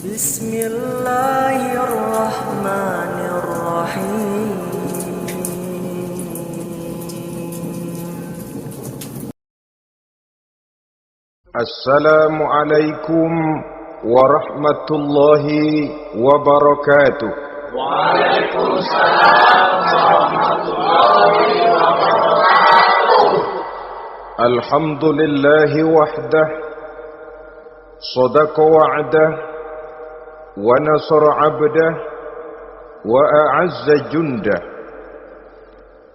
Bismillahirrahmanirrahim. Assalamualaikum warahmatullahi wabarakatuh. Waalaikumsalam warahmatullahi wabarakatuh. Alhamdulillahi wahdah, sadaqa wa'dah, wa nasara 'abdah, wa a'azza jundah.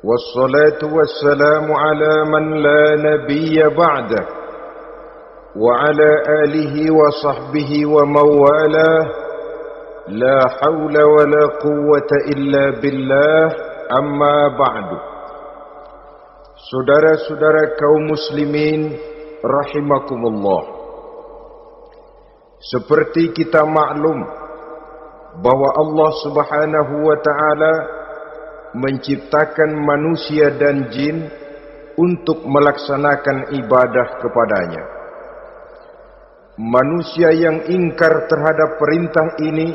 Wassalatu wassalamu ala man la nabiyya ba'dah, wa ala alihi wa sahbihi wa mawalah. La hawla wa la quwwata illa billah, amma ba'du. Saudara-saudara kaum muslimin rahimakumullah, seperti kita maklum bahwa Allah Subhanahu wa ta'ala menciptakan manusia dan jin untuk melaksanakan ibadah kepadanya. Manusia yang ingkar terhadap perintah ini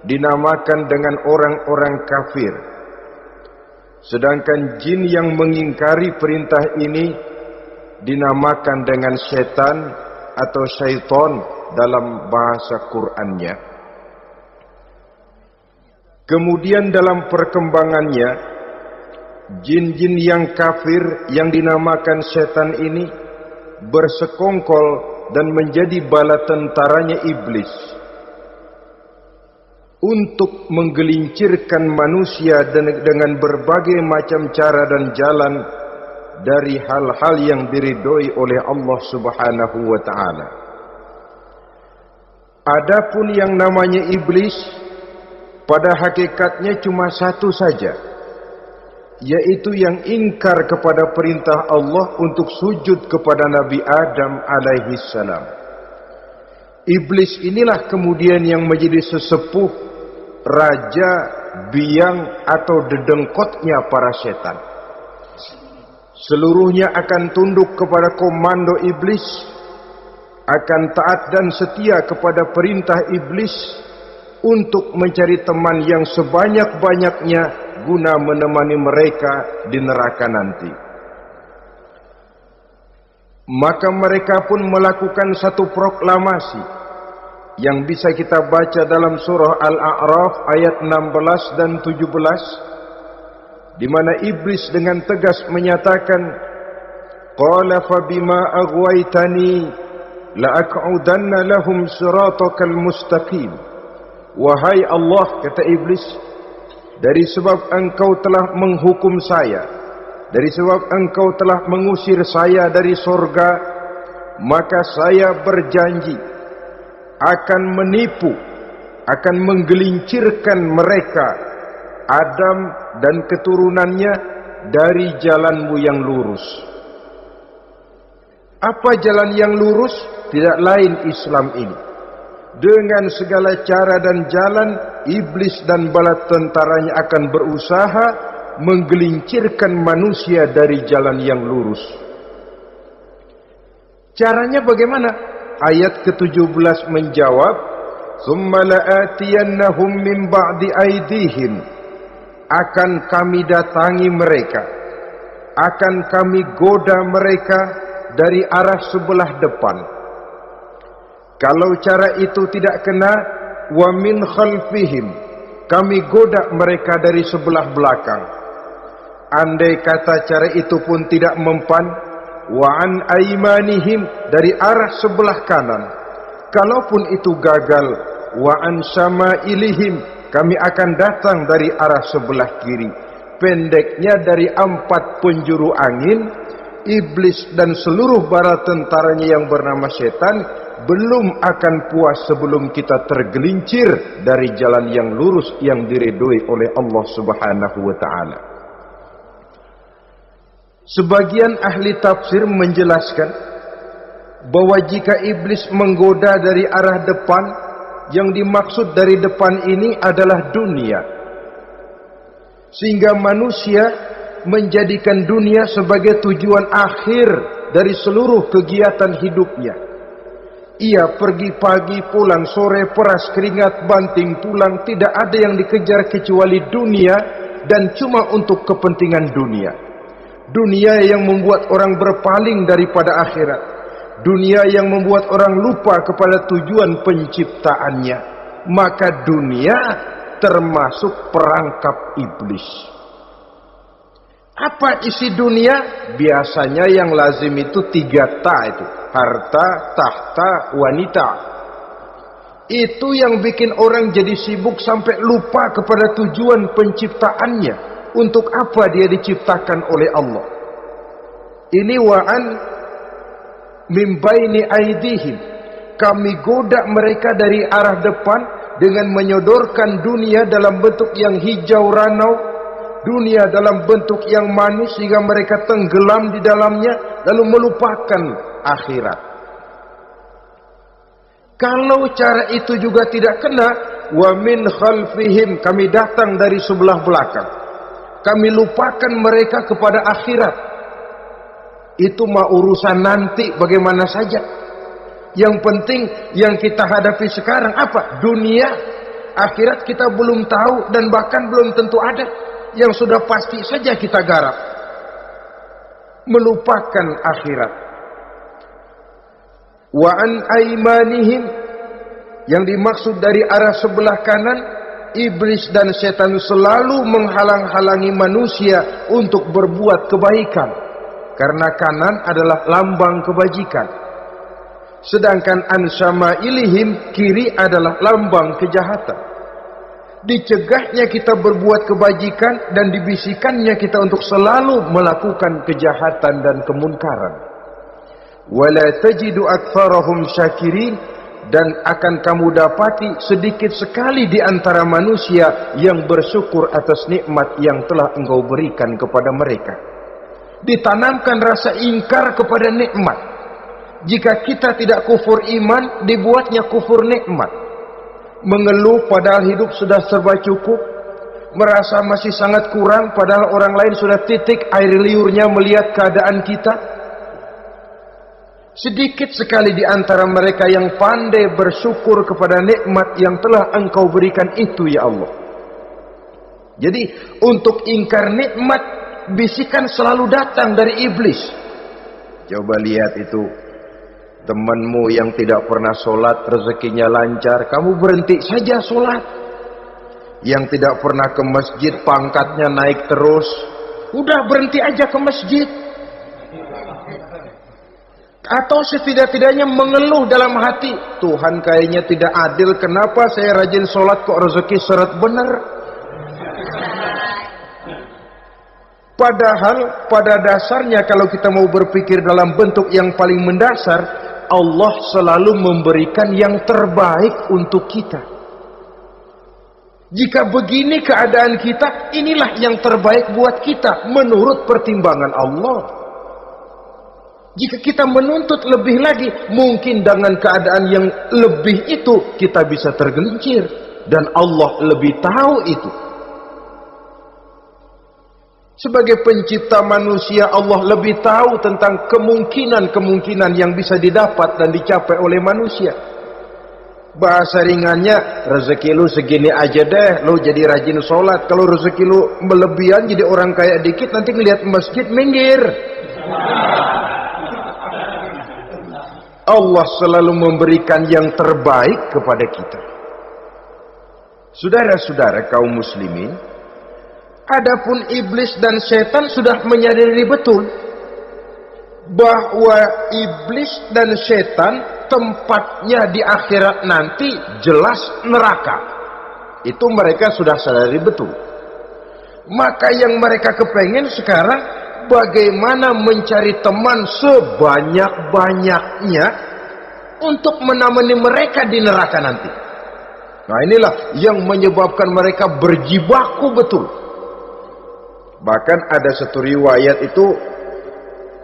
dinamakan dengan orang-orang kafir. Sedangkan jin yang mengingkari perintah ini dinamakan dengan setan atau syaitan dalam bahasa Qur'annya. Kemudian dalam perkembangannya, jin-jin yang kafir yang dinamakan setan ini bersekongkol dan menjadi bala tentaranya iblis untuk menggelincirkan manusia dengan berbagai macam cara dan jalan dari hal-hal yang diridhoi oleh Allah Subhanahu wa ta'ala. Adapun yang namanya iblis, pada hakikatnya cuma satu saja, yaitu yang ingkar kepada perintah Allah untuk sujud kepada Nabi Adam alaihi salam. Iblis inilah kemudian yang menjadi sesepuh, raja, biang atau dedengkotnya para setan. Seluruhnya akan tunduk kepada komando iblis, akan taat dan setia kepada perintah iblis untuk mencari teman yang sebanyak-banyaknya guna menemani mereka di neraka nanti. Maka mereka pun melakukan satu proklamasi yang bisa kita baca dalam surah Al-A'raf ayat 16 dan 17, di mana iblis dengan tegas menyatakan, qala fa bima aghwaytani la aq'udanna lahum siratakal mustaqim. Wahai Allah, kata iblis, dari sebab engkau telah menghukum saya, dari sebab engkau telah mengusir saya dari sorga, maka saya berjanji akan menipu, akan menggelincirkan mereka, Adam dan keturunannya, dari jalanmu yang lurus. Apa jalan yang lurus? Tidak lain Islam ini. Dengan segala cara dan jalan, iblis dan bala tentaranya akan berusaha menggelincirkan manusia dari jalan yang lurus. Caranya bagaimana? Ayat ke-17 menjawab, "Tsumma la'atiyannahum min ba'di aydihim." Akan kami datangi mereka, akan kami goda mereka dari arah sebelah depan. Kalau cara itu tidak kena, wa min khalfihim, kami goda mereka dari sebelah belakang. Andai kata cara itu pun tidak mempan, wa an aymanihim, dari arah sebelah kanan. Kalaupun itu gagal, wa an syama'ilihim, kami akan datang dari arah sebelah kiri. Pendeknya dari 4 penjuru angin, iblis dan seluruh bala tentaranya yang bernama setan belum akan puas sebelum kita tergelincir dari jalan yang lurus yang diridhoi oleh Allah Subhanahu wa ta'ala. Sebagian ahli tafsir menjelaskan bahwa jika iblis menggoda dari arah depan, yang dimaksud dari depan ini adalah dunia, sehingga manusia menjadikan dunia sebagai tujuan akhir dari seluruh kegiatan hidupnya. Ia pergi pagi, pulang sore, peras keringat, banting tulang. Tidak ada yang dikejar kecuali dunia, dan cuma untuk kepentingan dunia. Dunia yang membuat orang berpaling daripada akhirat. Dunia yang membuat orang lupa kepada tujuan penciptaannya. Maka dunia termasuk perangkap iblis. Apa isi dunia? Biasanya yang lazim itu 3 ta itu. Harta, tahta, wanita. Itu yang bikin orang jadi sibuk sampai lupa kepada tujuan penciptaannya. Untuk apa dia diciptakan oleh Allah? Ini wa'an min baini aidihim. Kami goda mereka dari arah depan dengan menyodorkan dunia dalam bentuk yang hijau ranau, dunia dalam bentuk yang manis sehingga mereka tenggelam di dalamnya lalu melupakan akhirat. Kalau cara itu juga tidak kena, wa min khalfihim, kami datang dari sebelah belakang. Kami lupakan mereka kepada akhirat. Itu mah urusan nanti bagaimana saja. Yang penting yang kita hadapi sekarang apa? Dunia. Akhirat kita belum tahu dan bahkan belum tentu ada. Yang sudah pasti saja kita garap. Melupakan akhirat. Wa an aimanihim, yang dimaksud dari arah sebelah kanan, iblis dan setan selalu menghalang-halangi manusia untuk berbuat kebaikan. Karena kanan adalah lambang kebajikan. Sedangkan an syama'ilihim, kiri adalah lambang kejahatan. Dicegahnya kita berbuat kebajikan dan dibisikannya kita untuk selalu melakukan kejahatan dan kemunkaran. Wala tajidu aktsarahum syakirin, dan akan kamu dapati sedikit sekali di antara manusia yang bersyukur atas nikmat yang telah engkau berikan kepada mereka. Ditanamkan rasa ingkar kepada nikmat. Jika kita tidak kufur iman, dibuatnya kufur nikmat. Mengeluh padahal hidup sudah serba cukup, merasa masih sangat kurang padahal orang lain sudah titik air liurnya melihat keadaan kita. Sedikit sekali di antara mereka yang pandai bersyukur kepada nikmat yang telah engkau berikan itu, ya Allah. Jadi untuk ingkar nikmat, bisikan selalu datang dari iblis. Coba lihat itu, temanmu yang tidak pernah sholat, rezekinya lancar, kamu berhenti saja sholat. Yang tidak pernah ke masjid, pangkatnya naik terus, udah berhenti aja ke masjid. Atau setidak-tidaknya mengeluh dalam hati, Tuhan kayaknya tidak adil, kenapa saya rajin sholat kok rezeki seret benar. Padahal pada dasarnya kalau kita mau berpikir dalam bentuk yang paling mendasar, Allah selalu memberikan yang terbaik untuk kita. Jika begini keadaan kita, inilah yang terbaik buat kita menurut pertimbangan Allah. Jika kita menuntut lebih lagi, mungkin dengan keadaan yang lebih itu kita bisa tergelincir, dan Allah lebih tahu itu. Sebagai pencipta manusia, Allah lebih tahu tentang kemungkinan-kemungkinan yang bisa didapat dan dicapai oleh manusia. Bahasa ringannya, rezeki lu segini aja deh, lu jadi rajin sholat. Kalau rezeki lu melebihan jadi orang kaya dikit, nanti ngelihat masjid minggir. Allah selalu memberikan yang terbaik kepada kita. Saudara-saudara kaum muslimin, adapun iblis dan setan sudah menyadari betul bahwa iblis dan setan tempatnya di akhirat nanti jelas neraka. Itu mereka sudah sadari betul. Maka yang mereka kepengen sekarang, bagaimana mencari teman sebanyak-banyaknya untuk menemani mereka di neraka nanti. Nah, inilah yang menyebabkan mereka berjibaku betul. Bahkan ada satu riwayat itu,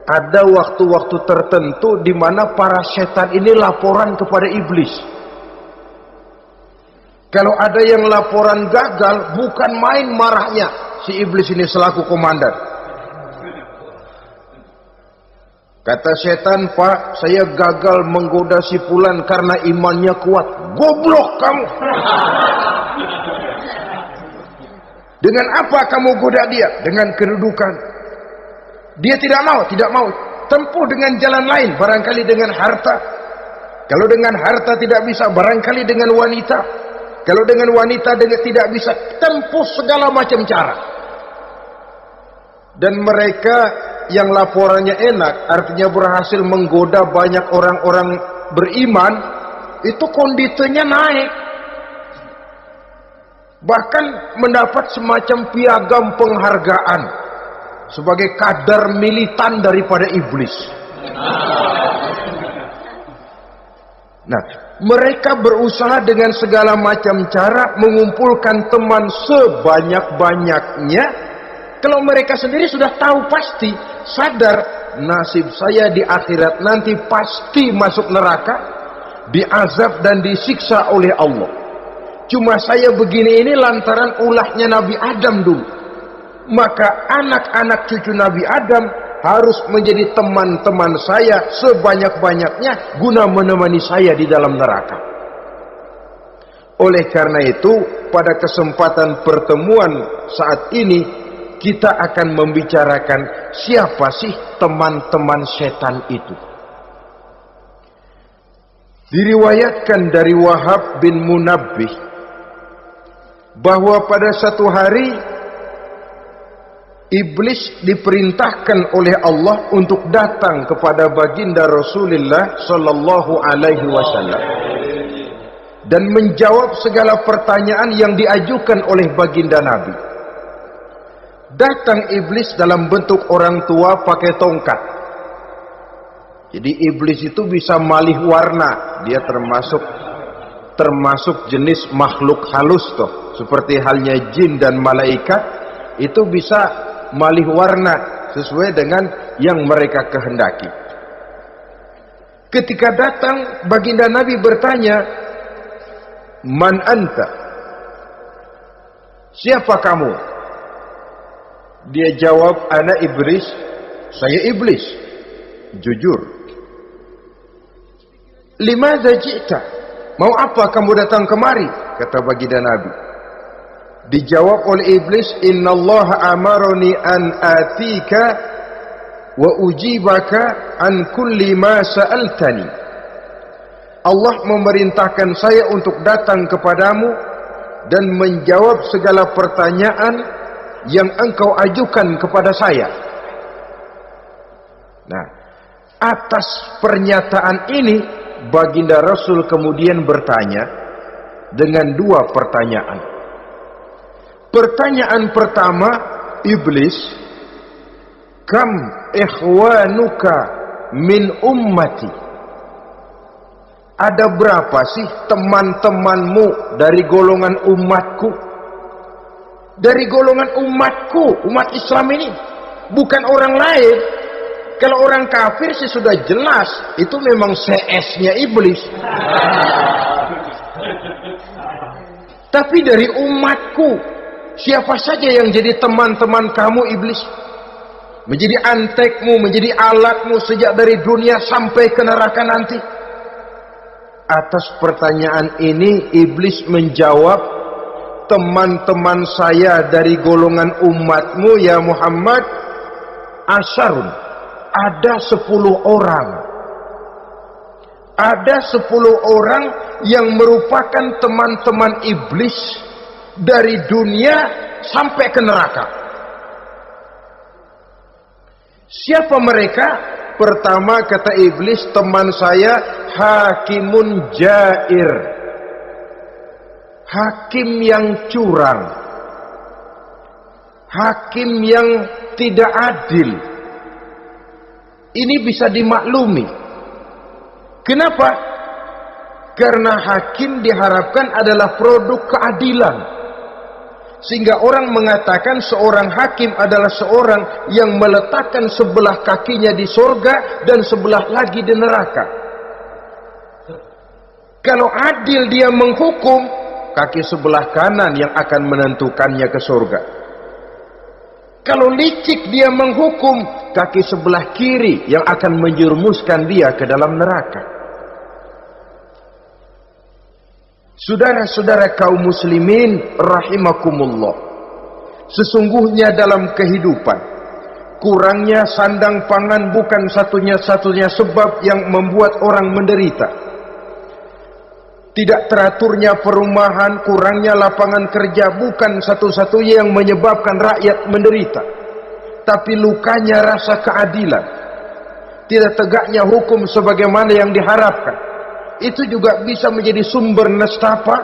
ada waktu-waktu tertentu di mana para setan ini laporan kepada iblis. Kalau ada yang laporan gagal, bukan main marahnya si iblis ini selaku komandan. Kata setan, Pak, saya gagal menggoda si fulan karena imannya kuat. Goblok kamu. Dengan apa kamu goda dia? Dengan kedudukan. Dia tidak mau. Tempuh dengan jalan lain, barangkali dengan harta. Kalau dengan harta tidak bisa, barangkali dengan wanita. Kalau dengan wanita tidak bisa, tempuh segala macam cara. Dan mereka yang laporannya enak, artinya berhasil menggoda banyak orang-orang beriman, itu kondisinya naik. Bahkan mendapat semacam piagam penghargaan sebagai kadar militan daripada iblis. Nah, mereka berusaha dengan segala macam cara mengumpulkan teman sebanyak-banyaknya. Kalau mereka sendiri sudah tahu pasti, sadar nasib saya di akhirat nanti pasti masuk neraka, diazab dan disiksa oleh Allah. Cuma saya begini ini lantaran ulahnya Nabi Adam dulu. Maka anak-anak cucu Nabi Adam harus menjadi teman-teman saya sebanyak-banyaknya guna menemani saya di dalam neraka. Oleh karena itu, pada kesempatan pertemuan saat ini, kita akan membicarakan siapa sih teman-teman setan itu. Diriwayatkan dari Wahab bin Munabbih bahwa pada satu hari iblis diperintahkan oleh Allah untuk datang kepada baginda Rasulullah sallallahu alaihi wasallam dan menjawab segala pertanyaan yang diajukan oleh baginda Nabi. Datang iblis dalam bentuk orang tua pakai tongkat. Jadi iblis itu bisa malih warna. Dia termasuk jenis makhluk halus toh. Seperti halnya jin dan malaikat, itu bisa malih warna sesuai dengan yang mereka kehendaki. Ketika datang, baginda Nabi bertanya, "Man anta?" Siapa kamu? Dia jawab, "Ana iblis." Saya iblis. Jujur. "Limadza ji'ta?" Mau apa kamu datang kemari? Kata baginda Nabi. Dijawab oleh iblis, "Innallaha amaroni an atika wa ujibaka an kulli ma sa'altani." Allah memerintahkan saya untuk datang kepadamu dan menjawab segala pertanyaan yang engkau ajukan kepada saya. Nah, atas pernyataan ini baginda Rasul kemudian bertanya dengan dua pertanyaan. Pertanyaan pertama, iblis, "Kam ikhwanuka min ummati?" Ada berapa sih teman-temanmu dari golongan umatku? Dari golongan umatku, umat Islam ini, bukan orang lain. Kalau orang kafir sih sudah jelas, itu memang CS-nya iblis. Tapi dari umatku, siapa saja yang jadi teman-teman kamu iblis? Menjadi antekmu, menjadi alatmu sejak dari dunia sampai ke neraka nanti. Atas pertanyaan ini iblis menjawab, "Teman-teman saya dari golongan umatmu ya Muhammad, asyarun, ada 10 orang. Ada 10 orang yang merupakan teman-teman iblis dari dunia sampai ke neraka." Siapa mereka? Pertama kata iblis, teman saya hakimun jair. Hakim yang curang, hakim yang tidak adil. Ini bisa dimaklumi. Kenapa? Karena hakim diharapkan adalah produk keadilan. Sehingga orang mengatakan seorang hakim adalah seorang yang meletakkan sebelah kakinya di surga dan sebelah lagi di neraka. Kalau adil dia menghukum, kaki sebelah kanan yang akan menentukannya ke surga. Kalau licik dia menghukum, kaki sebelah kiri yang akan menjerumuskan dia ke dalam neraka. Saudara-saudara kaum muslimin rahimakumullah, sesungguhnya dalam kehidupan, kurangnya sandang pangan bukan satunya-satunya sebab yang membuat orang menderita. Tidak teraturnya perumahan, kurangnya lapangan kerja bukan satu-satunya yang menyebabkan rakyat menderita. Tapi lukanya rasa keadilan, tidak tegaknya hukum sebagaimana yang diharapkan, itu juga bisa menjadi sumber nestapa,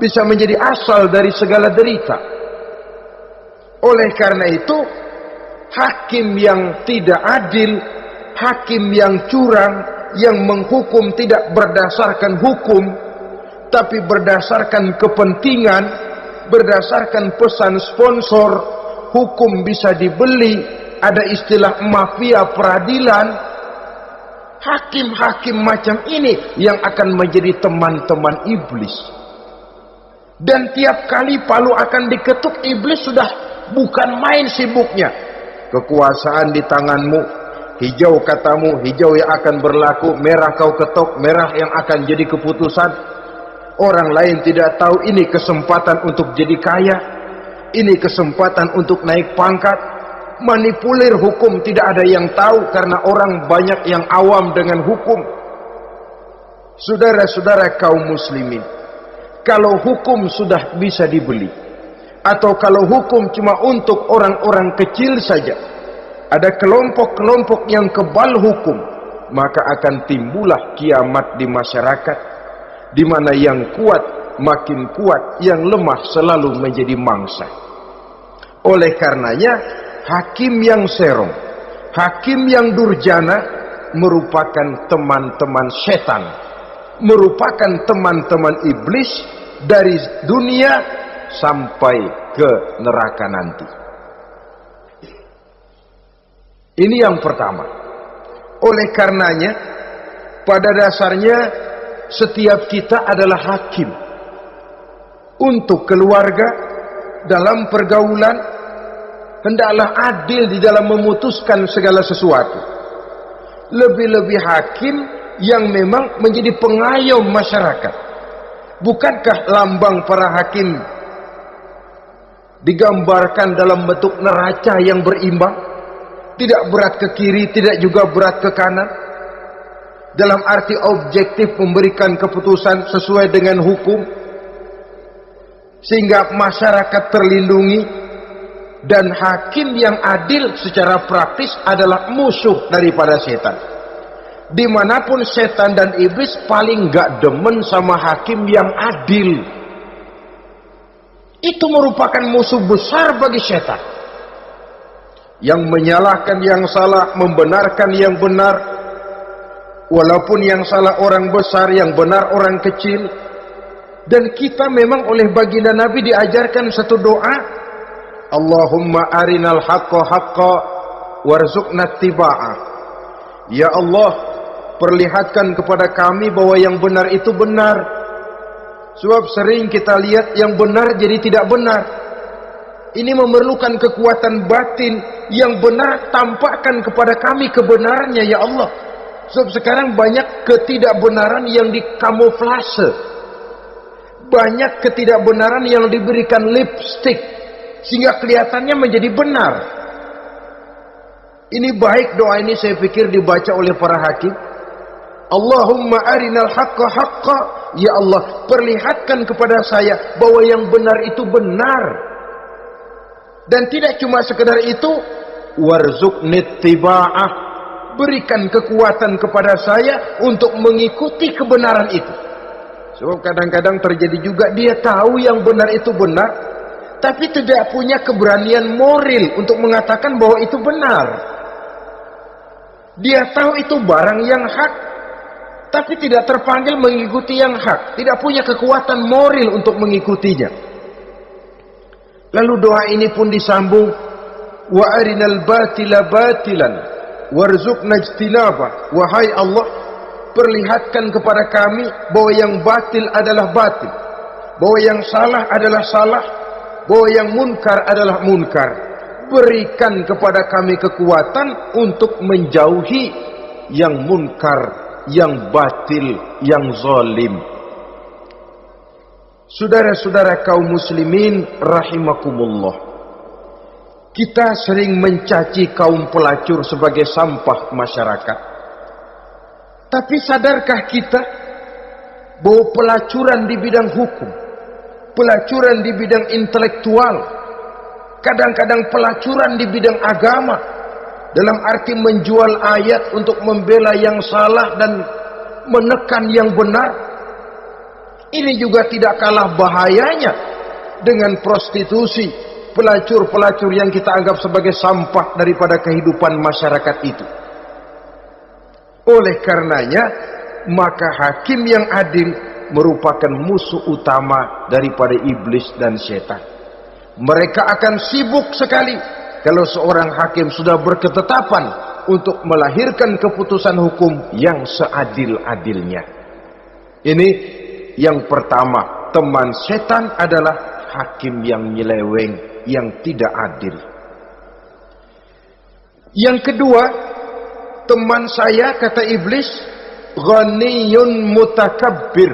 bisa menjadi asal dari segala derita. Oleh karena itu, hakim yang tidak adil, hakim yang curang, yang menghukum tidak berdasarkan hukum, tapi berdasarkan kepentingan, berdasarkan pesan sponsor, hukum bisa dibeli, ada istilah mafia peradilan. Hakim-hakim macam ini yang akan menjadi teman-teman iblis. Dan tiap kali palu akan diketuk, iblis sudah bukan main sibuknya. Kekuasaan di tanganmu, hijau katamu, hijau yang akan berlaku, merah kau ketok, merah yang akan jadi keputusan. Orang lain tidak tahu ini kesempatan untuk jadi kaya, ini kesempatan untuk naik pangkat. Manipulir hukum tidak ada yang tahu karena orang banyak yang awam dengan hukum. Saudara-saudara kaum muslimin, kalau hukum sudah bisa dibeli, atau kalau hukum cuma untuk orang-orang kecil saja, ada kelompok-kelompok yang kebal hukum, maka akan timbullah kiamat di masyarakat, di mana yang kuat makin kuat, yang lemah selalu menjadi mangsa. Oleh karenanya, hakim yang serong, hakim yang durjana merupakan teman-teman setan, merupakan teman-teman iblis dari dunia sampai ke neraka nanti. Ini yang pertama. Oleh karenanya, pada dasarnya setiap kita adalah hakim untuk keluarga, dalam pergaulan. Hendaklah adil di dalam memutuskan segala sesuatu. Lebih-lebih hakim yang memang menjadi pengayom masyarakat. Bukankah lambang para hakim digambarkan dalam bentuk neraca yang berimbang? Tidak berat ke kiri, tidak juga berat ke kanan. Dalam arti objektif memberikan keputusan sesuai dengan hukum, sehingga masyarakat terlindungi. Dan hakim yang adil secara praktis adalah musuh daripada setan. Dimanapun setan dan iblis paling gak demen sama hakim yang adil. Itu merupakan musuh besar bagi setan, yang menyalahkan yang salah, membenarkan yang benar. Walaupun yang salah orang besar, yang benar orang kecil. Dan kita memang oleh baginda Nabi diajarkan satu doa, Allahumma arinal haqqa haqqa warzuqna tiba'ah. Ya Allah, perlihatkan kepada kami bahwa yang benar itu benar. Sebab sering kita lihat yang benar jadi tidak benar. Ini memerlukan kekuatan batin. Yang benar tampakkan kepada kami kebenarannya ya Allah. Sebab sekarang banyak ketidakbenaran yang dikamuflase, banyak ketidakbenaran yang diberikan lipstick sehingga kelihatannya menjadi benar. Ini baik doa ini saya pikir dibaca oleh para hakim. Allahumma arinal haqqa haqqa. Ya Allah, perlihatkan kepada saya bahwa yang benar itu benar. Dan tidak cuma sekedar itu, warzuqnit tiba'ah. Berikan kekuatan kepada saya untuk mengikuti kebenaran itu. Sebab kadang-kadang terjadi juga dia tahu yang benar itu benar, tapi tidak punya keberanian moral untuk mengatakan bahwa itu benar. Dia tahu itu barang yang hak, tapi tidak terpanggil mengikuti yang hak, tidak punya kekuatan moral untuk mengikutinya. Lalu doa ini pun disambung, wa arinal batila batilan warzuqna ijtinaba. Wahai Allah, perlihatkan kepada kami bahwa yang batil adalah batil, bahwa yang salah adalah salah, bahwa yang munkar adalah munkar. berikan kepada kami kekuatan untuk menjauhi yang munkar, yang batil, yang zalim. Saudara-saudara kaum muslimin rahimakumullah, kita sering mencaci kaum pelacur sebagai sampah masyarakat. Tapi sadarkah kita bahwa pelacuran di bidang hukum, pelacuran di bidang intelektual, kadang-kadang pelacuran di bidang agama, dalam arti menjual ayat untuk membela yang salah dan menekan yang benar, ini juga tidak kalah bahayanya dengan prostitusi, pelacur-pelacur yang kita anggap sebagai sampah daripada kehidupan masyarakat itu. Oleh karenanya, maka hakim yang adil merupakan musuh utama daripada iblis dan setan. Mereka akan sibuk sekali kalau seorang hakim sudah berketetapan untuk melahirkan keputusan hukum yang seadil-adilnya. Ini yang pertama, teman setan adalah hakim yang nyeleweng, yang tidak adil. Yang kedua, teman saya, kata iblis, ghaniyun mutakabbir,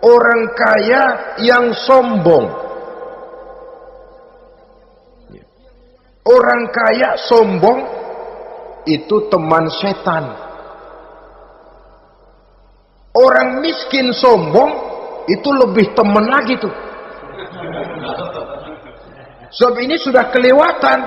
orang kaya yang sombong. Orang kaya sombong itu teman setan. Orang miskin sombong itu lebih teman lagi tuh. Sebab ini sudah kelewatan.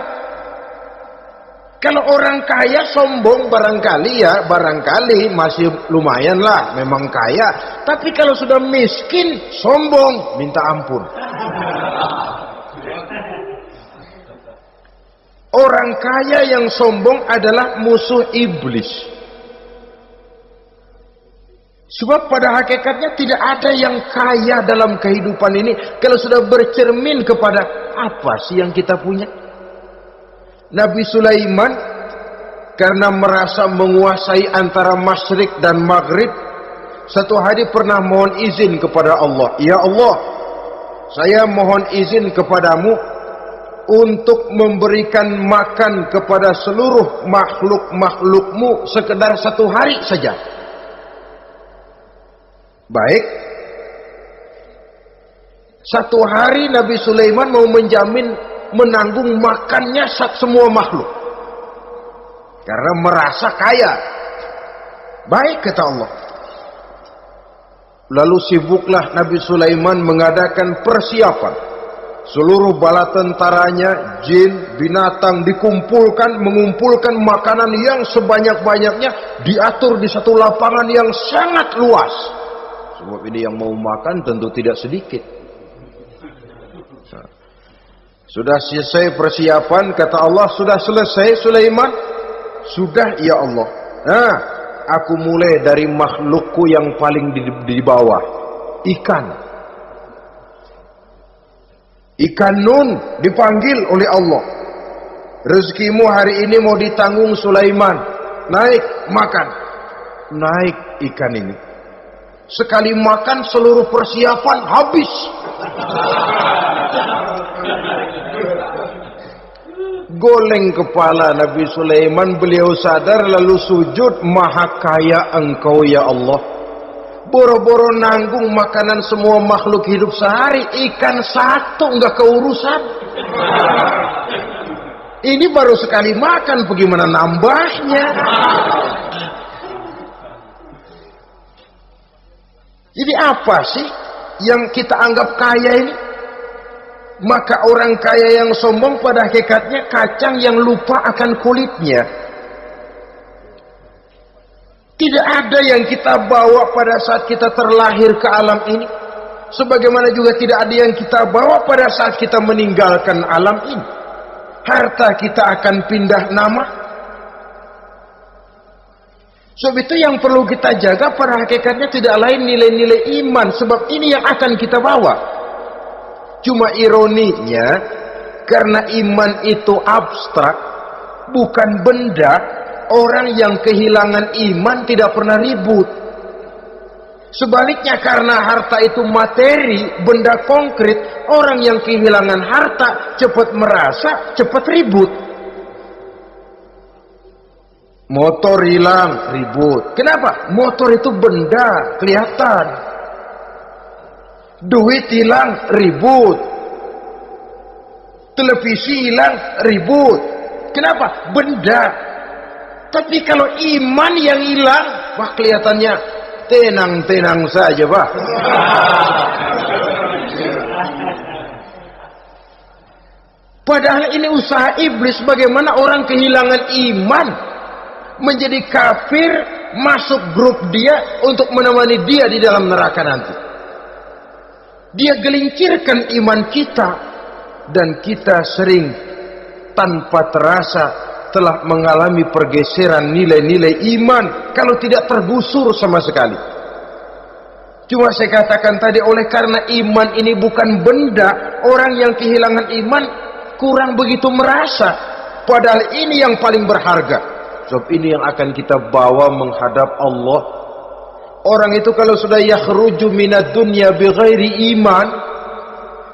Kalau orang kaya sombong barangkali masih lumayan lah, memang kaya. Tapi kalau sudah miskin sombong, minta ampun. Orang kaya yang sombong adalah musuh iblis. Sebab pada hakikatnya tidak ada yang kaya dalam kehidupan ini kalau sudah bercermin kepada apa sih yang kita punya. Nabi Sulaiman karena merasa menguasai antara masyrik dan maghrib, satu hari pernah mohon izin kepada Allah. Ya Allah, saya mohon izin kepadamu untuk memberikan makan kepada seluruh makhluk-makhlukmu sekedar satu hari saja. Baik, satu hari Nabi Sulaiman mau menjamin menanggung makannya semua makhluk karena merasa kaya. Baik, kata Allah. Lalu sibuklah Nabi Sulaiman mengadakan persiapan. Seluruh bala tentaranya, jin, binatang dikumpulkan, mengumpulkan makanan yang sebanyak-banyaknya, diatur di satu lapangan yang sangat luas. Sebab ini yang mau makan tentu tidak sedikit. Sudah selesai persiapan, kata Allah, sudah selesai Sulaiman? Sudah, ya Allah. Nah, aku mulai dari makhlukku yang paling di bawah, ikan. Ikan nun dipanggil oleh Allah. Rezekimu hari ini mau ditanggung Sulaiman. Naik, makan. Naik ikan ini. Sekali makan seluruh persiapan habis. Goleng kepala Nabi Sulaiman, beliau sadar lalu sujud, maha kaya engkau ya Allah. Boro-boro nanggung makanan semua makhluk hidup sehari, ikan satu nggak keurusan. Ini baru sekali makan, bagaimana nambahnya? Jadi apa sih yang kita anggap kaya ini? Maka orang kaya yang sombong pada hakikatnya kacang yang lupa akan kulitnya. Tidak ada yang kita bawa pada saat kita terlahir ke alam ini, sebagaimana juga tidak ada yang kita bawa pada saat kita meninggalkan alam ini. Harta kita akan pindah nama. Sebab itu yang perlu kita jaga pada hakikatnya tidak lain nilai-nilai iman, sebab ini yang akan kita bawa. Cuma ironinya, karena iman itu abstrak, bukan benda, orang yang kehilangan iman tidak pernah ribut. Sebaliknya karena harta itu materi, benda konkret, orang yang kehilangan harta cepat merasa, cepat ribut. Motor hilang, ribut. Kenapa? Motor itu benda, kelihatan. Duit hilang, ribut. Televisi hilang, ribut. Kenapa? Benda. Tapi kalau iman yang hilang, wah kelihatannya tenang-tenang saja, Pak. Padahal ini usaha iblis, bagaimana orang kehilangan iman, menjadi kafir, masuk grup dia untuk menemani dia di dalam neraka nanti. Dia gelincirkan iman kita, dan kita sering tanpa terasa telah mengalami pergeseran nilai-nilai iman, kalau tidak tergusur sama sekali. Cuma saya katakan tadi, oleh karena iman ini bukan benda, orang yang kehilangan iman kurang begitu merasa, padahal ini yang paling berharga. Sebab ini yang akan kita bawa menghadap Allah. Orang itu kalau sudah yakhruju minad dunya bighairi iman,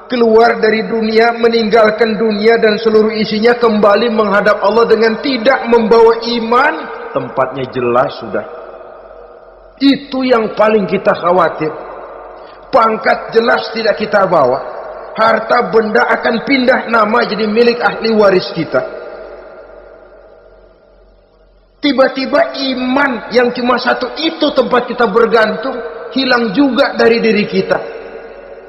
keluar dari dunia, meninggalkan dunia dan seluruh isinya, kembali menghadap Allah dengan tidak membawa iman, tempatnya jelas sudah. Itu yang paling kita khawatir. Pangkat jelas tidak kita bawa, harta benda akan pindah nama jadi milik ahli waris kita. Tiba-tiba iman yang cuma satu itu tempat kita bergantung, hilang juga dari diri kita.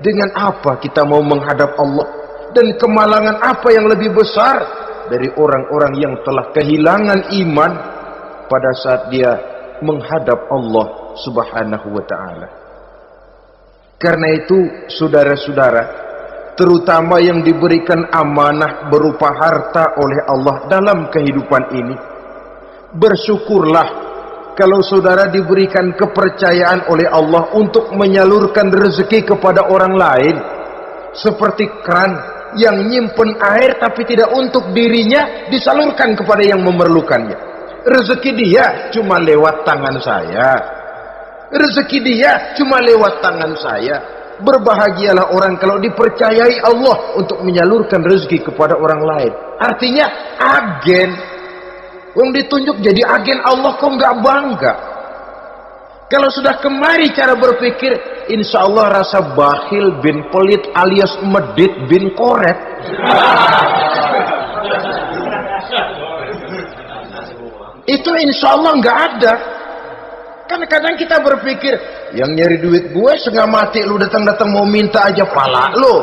Dengan apa kita mau menghadap Allah? Dan kemalangan apa yang lebih besar dari orang-orang yang telah kehilangan iman pada saat dia menghadap Allah Subhanahu wa ta'ala. Karena itu saudara-saudara, terutama yang diberikan amanah berupa harta oleh Allah dalam kehidupan ini, bersyukurlah kalau saudara diberikan kepercayaan oleh Allah untuk menyalurkan rezeki kepada orang lain, seperti keran yang nyimpen air tapi tidak untuk dirinya, disalurkan kepada yang memerlukannya. Rezeki dia cuma lewat tangan saya, rezeki dia cuma lewat tangan saya. Berbahagialah orang kalau dipercayai Allah untuk menyalurkan rezeki kepada orang lain. Artinya agen. Wong ditunjuk jadi agen Allah, kok nggak bangga? Kalau sudah kemari cara berpikir, insya Allah rasa bakhil bin pelit alias medit bin koret. Itu insya Allah nggak ada. Kan kadang kita berpikir, yang nyari duit gue setengah mati, lu datang-datang mau minta aja pala lu.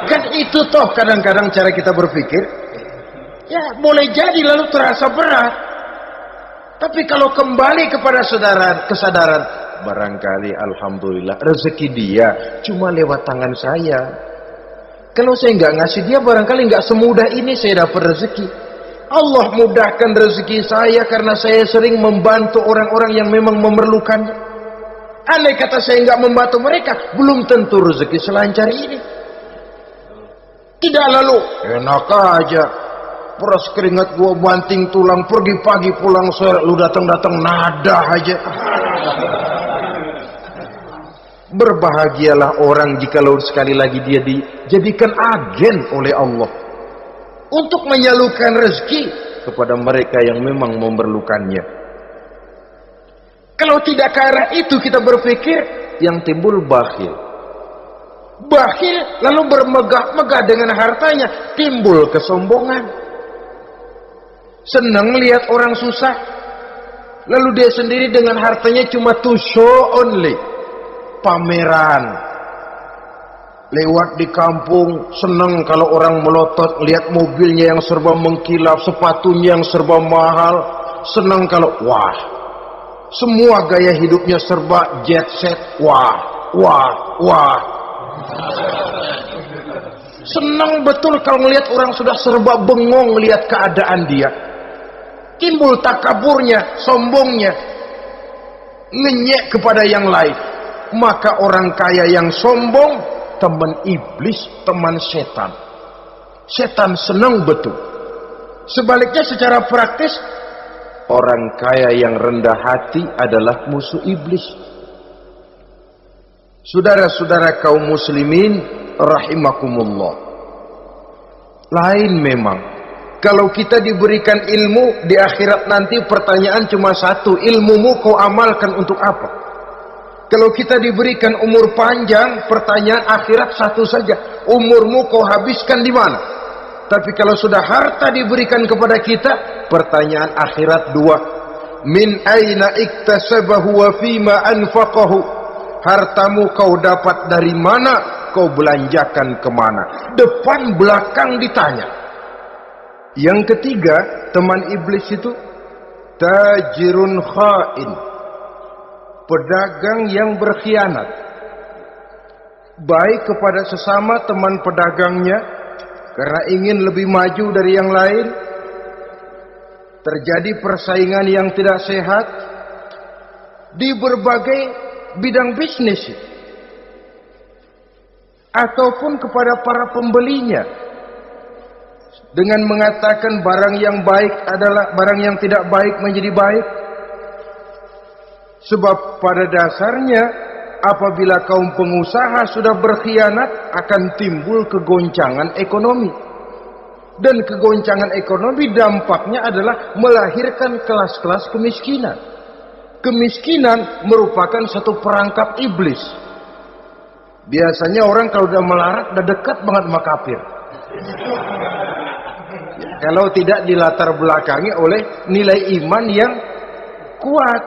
Kan itu toh kadang-kadang cara kita berpikir. Ya boleh jadi lalu terasa berat. Tapi kalau kembali kepada kesadaran, barangkali alhamdulillah rezeki dia cuma lewat tangan saya. Kalau saya nggak ngasih dia, barangkali nggak semudah ini saya dapat rezeki. Allah mudahkan rezeki saya karena saya sering membantu orang-orang yang memang memerlukannya. Andai kata saya nggak membantu mereka, belum tentu rezeki selancar ini. Tidak lalu enak aja, peras keringat gua banting tulang, pergi pagi pulang sore, lu datang-datang nada aja. Berbahagialah orang jikalau sekali lagi dia dijadikan agen oleh Allah untuk menyalurkan rezeki kepada mereka yang memang memerlukannya. Kalau tidak ke arah itu kita berpikir, yang timbul bakhil. Bakhil lalu bermegah-megah dengan hartanya, timbul kesombongan. Senang lihat orang susah, lalu dia sendiri dengan hartanya cuma to show only, pameran. Lewat di kampung senang kalau orang melotot, lihat mobilnya yang serba mengkilap, sepatunya yang serba mahal. Senang kalau wah, semua gaya hidupnya serba jet set, wah. Senang betul kalau melihat orang sudah serba bengong lihat keadaan dia. Timbul takaburnya, sombongnya, ngenyek kepada yang lain. Maka orang kaya yang sombong, teman iblis, teman setan. Setan senang betul. Sebaliknya secara praktis, orang kaya yang rendah hati adalah musuh iblis. Saudara-saudara kaum muslimin rahimakumullah, lain memang kalau kita diberikan ilmu di akhirat nanti, pertanyaan cuma satu, ilmumu kau amalkan untuk apa? Kalau kita diberikan umur panjang, pertanyaan akhirat satu saja, umurmu kau habiskan di mana? Tapi kalau sudah harta diberikan kepada kita, pertanyaan akhirat dua, min aina iktasabahu wa fima anfaqahu. Hartamu kau dapat dari mana, kau belanjakan kemana? Depan belakang ditanya. Yang ketiga, teman iblis itu tajirun khain, pedagang yang berkhianat, baik kepada sesama teman pedagangnya karena ingin lebih maju dari yang lain. Terjadi persaingan yang tidak sehat di berbagai bidang bisnis, ataupun kepada para pembelinya dengan mengatakan barang yang baik adalah barang yang tidak baik menjadi baik. Sebab pada dasarnya apabila kaum pengusaha sudah berkhianat, akan timbul kegoncangan ekonomi. Dan kegoncangan ekonomi dampaknya adalah melahirkan kelas-kelas kemiskinan. Kemiskinan merupakan satu perangkap iblis. Biasanya orang kalau udah melarat, udah dekat banget sama kafir. Kalau tidak dilatar belakangi oleh nilai iman yang kuat,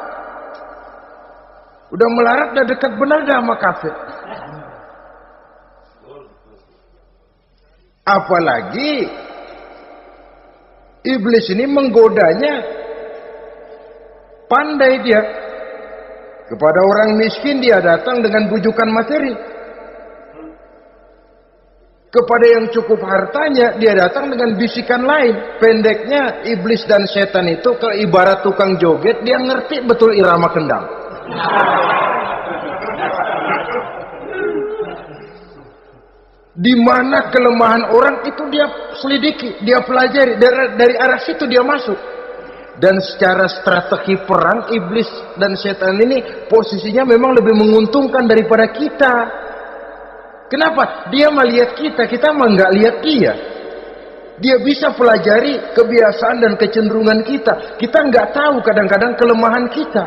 udah melarat, udah dekat benar dah sama kafir. Apalagi iblis ini menggodanya, pandai dia. Kepada orang miskin dia datang dengan bujukan materi. Kepada yang cukup hartanya dia datang dengan bisikan lain. Pendeknya, iblis dan setan itu kalau ibarat tukang joget, dia ngerti betul irama kendang. Di mana kelemahan orang itu dia selidiki, dia pelajari, dari arah situ dia masuk. Dan secara strategi perang, iblis dan setan ini posisinya memang lebih menguntungkan daripada kita. Kenapa? Dia melihat kita, kita mah nggak lihat dia. Dia bisa pelajari kebiasaan dan kecenderungan kita. Kita nggak tahu kadang-kadang kelemahan kita.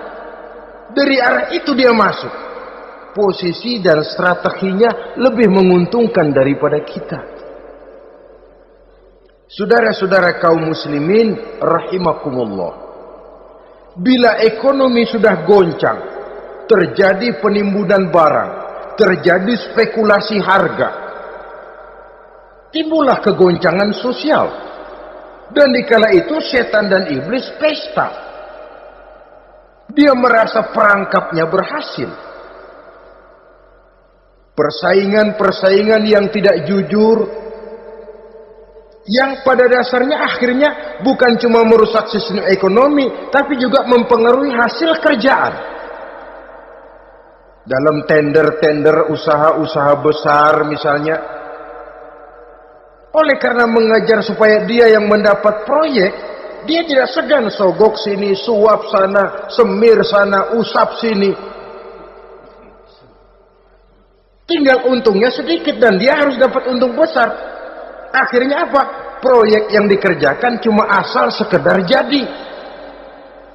Dari arah itu dia masuk. Posisi dan strateginya lebih menguntungkan daripada kita. Saudara-saudara kaum muslimin rahimakumullah, bila ekonomi sudah goncang, terjadi penimbunan barang, terjadi spekulasi harga, timbullah kegoncangan sosial. Dan dikala itu setan dan iblis pesta. Dia merasa perangkapnya berhasil. Persaingan-persaingan yang tidak jujur, yang pada dasarnya akhirnya bukan cuma merusak sistem ekonomi, tapi juga mempengaruhi hasil kerjaan. Dalam tender-tender usaha-usaha besar misalnya, oleh karena mengejar supaya dia yang mendapat proyek, dia tidak segan sogok sini, suap sana, semir sana, usap sini. Tinggal untungnya sedikit dan dia harus dapat untung besar. Akhirnya apa? Proyek yang dikerjakan cuma asal sekedar jadi.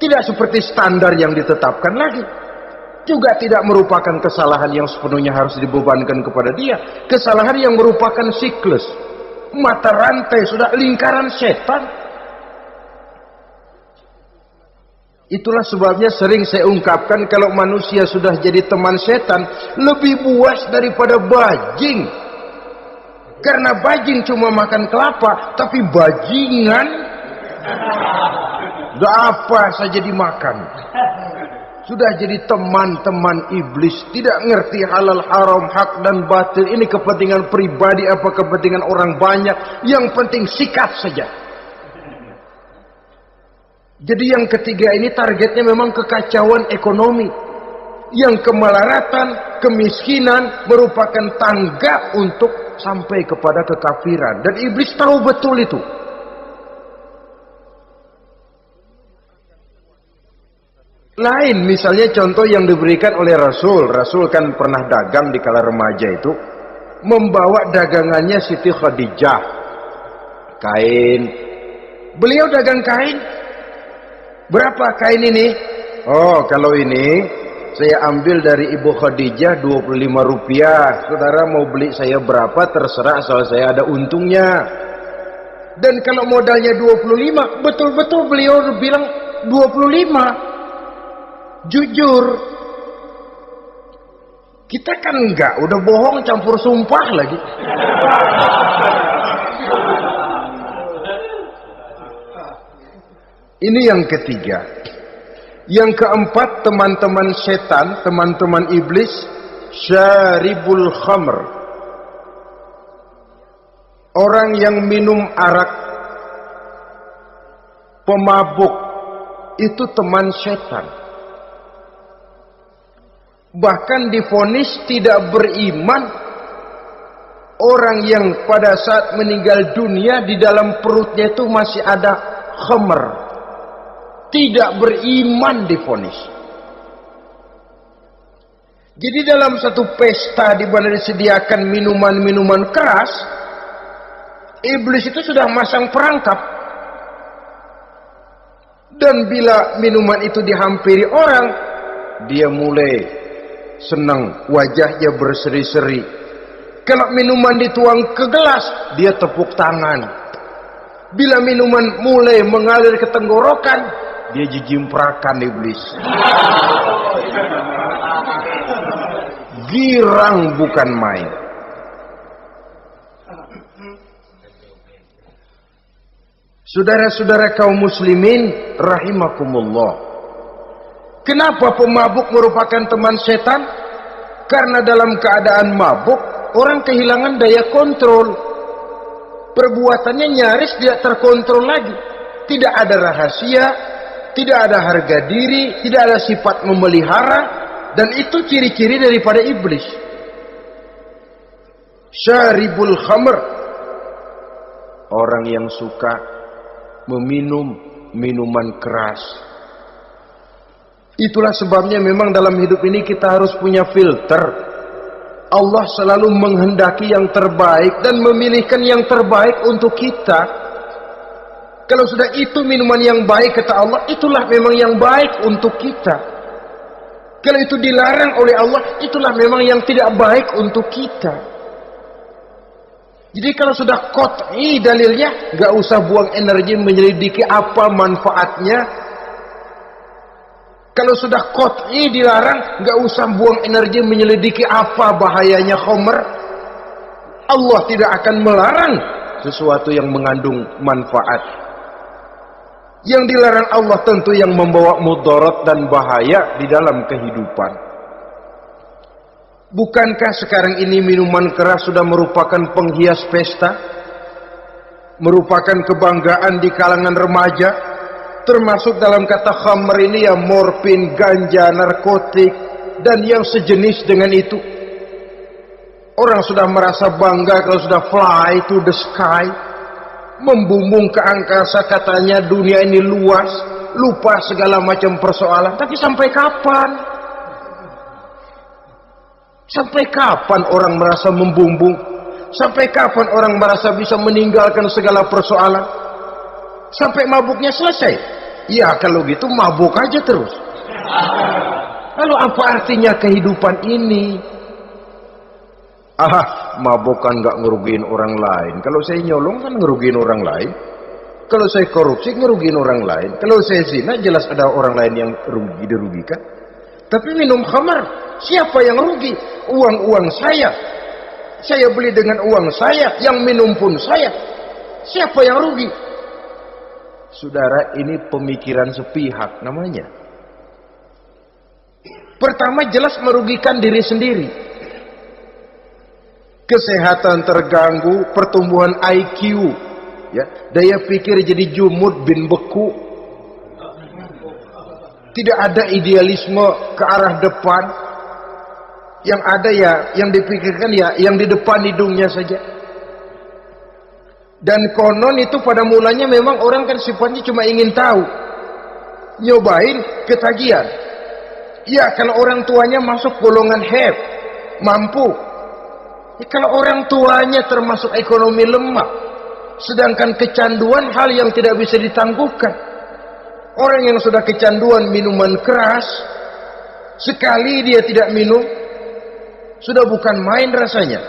Tidak seperti standar yang ditetapkan lagi. Juga tidak merupakan kesalahan yang sepenuhnya harus dibebankan kepada dia. Kesalahan yang merupakan siklus. Mata rantai, sudah lingkaran setan. Itulah sebabnya sering saya ungkapkan, kalau manusia sudah jadi teman setan, lebih buas daripada bajing. Karena bajing cuma makan kelapa, tapi bajingan udah apa saja dimakan. Sudah jadi teman-teman iblis, tidak ngerti halal haram, hak dan batil. Ini kepentingan pribadi apa kepentingan orang banyak, yang penting sikat saja. Jadi yang ketiga ini targetnya memang kekacauan ekonomi. Yang kemelaratan, kemiskinan merupakan tangga untuk sampai kepada kekafiran. Dan iblis tahu betul itu. lain. Misalnya contoh yang diberikan oleh Rasul. Rasul kan pernah dagang di kala remaja itu, membawa dagangannya Siti Khadijah, kain. Beliau dagang kain. Berapa kain ini? Oh, kalau ini saya ambil dari Ibu Khadijah 25 rupiah. Saudara mau beli saya berapa terserah, asal saya ada untungnya. Dan kalau modalnya 25, betul-betul beliau bilang 25. Jujur. Kita kan enggak, udah bohong campur sumpah lagi. Ini yang ketiga. Yang keempat, teman-teman setan, teman-teman iblis, syaribul khamr. Orang yang minum arak, pemabuk, itu teman setan. Bahkan divonis tidak beriman orang yang pada saat meninggal dunia di dalam perutnya itu masih ada khamr. Tidak beriman divonis. Jadi dalam satu pesta di mana disediakan minuman-minuman keras, iblis itu sudah masang perangkap. Dan bila minuman itu dihampiri orang, dia mulai senang, wajahnya berseri-seri. Kalau minuman dituang ke gelas, dia tepuk tangan. Bila minuman mulai mengalir ke tenggorokan, dia jijimprakan iblis. Girang bukan main. Saudara-saudara kaum muslimin rahimakumullah. Kenapa pemabuk merupakan teman setan? Karena dalam keadaan mabuk, orang kehilangan daya kontrol. Perbuatannya nyaris tidak terkontrol lagi. Tidak ada rahasia, tidak ada harga diri, tidak ada sifat memelihara, dan itu ciri-ciri daripada iblis. Syaribul khamr, orang yang suka meminum minuman keras. Itulah sebabnya memang dalam hidup ini kita harus punya filter. Allah selalu menghendaki yang terbaik dan memilihkan yang terbaik untuk kita. Kalau sudah itu minuman yang baik, kata Allah, itulah memang yang baik untuk kita. Kalau itu dilarang oleh Allah, itulah memang yang tidak baik untuk kita. Jadi kalau sudah qat'i dalilnya, gak usah buang energi menyelidiki apa manfaatnya. Kalau sudah qat'i dilarang, gak usah buang energi menyelidiki apa bahayanya khamr. Allah tidak akan melarang sesuatu yang mengandung manfaat. Yang dilarang Allah tentu yang membawa mudarat dan bahaya di dalam kehidupan. Bukankah sekarang ini minuman keras sudah merupakan penghias pesta? Merupakan kebanggaan di kalangan remaja? Termasuk dalam kata khamr ini ya morfin, ganja, narkotik, dan yang sejenis dengan itu. Orang sudah merasa bangga kalau sudah fly to the sky, membumbung ke angkasa, katanya dunia ini luas, lupa segala macam persoalan. Tapi sampai kapan? Sampai kapan orang merasa membumbung? Sampai kapan orang merasa bisa meninggalkan segala persoalan? Sampai mabuknya selesai? Ya kalau gitu mabuk aja terus. Lalu apa artinya kehidupan ini? Mabuk kan gak ngerugiin orang lain. Kalau saya nyolong kan ngerugiin orang lain. Kalau saya korupsi ngerugiin orang lain. Kalau saya zina jelas ada orang lain yang dirugikan. Tapi minum khamar, siapa yang rugi? Uang-uang saya. Saya beli dengan uang saya, yang minum pun saya. Siapa yang rugi? Saudara, ini pemikiran sepihak namanya. Pertama jelas merugikan diri sendiri. Kesehatan terganggu, pertumbuhan IQ, ya, daya pikir jadi jumud bin beku. Tidak ada idealisme ke arah depan. Yang ada ya, yang dipikirkan ya, yang di depan hidungnya saja. Dan konon itu pada mulanya memang orang kan sifatnya cuma ingin tahu, nyobain, ketagihan. Ya kalau orang tuanya masuk golongan have, mampu. Ya, kalau orang tuanya termasuk ekonomi lemah, sedangkan kecanduan hal yang tidak bisa ditangguhkan. Orang yang sudah kecanduan minuman keras, sekali dia tidak minum, sudah bukan main rasanya.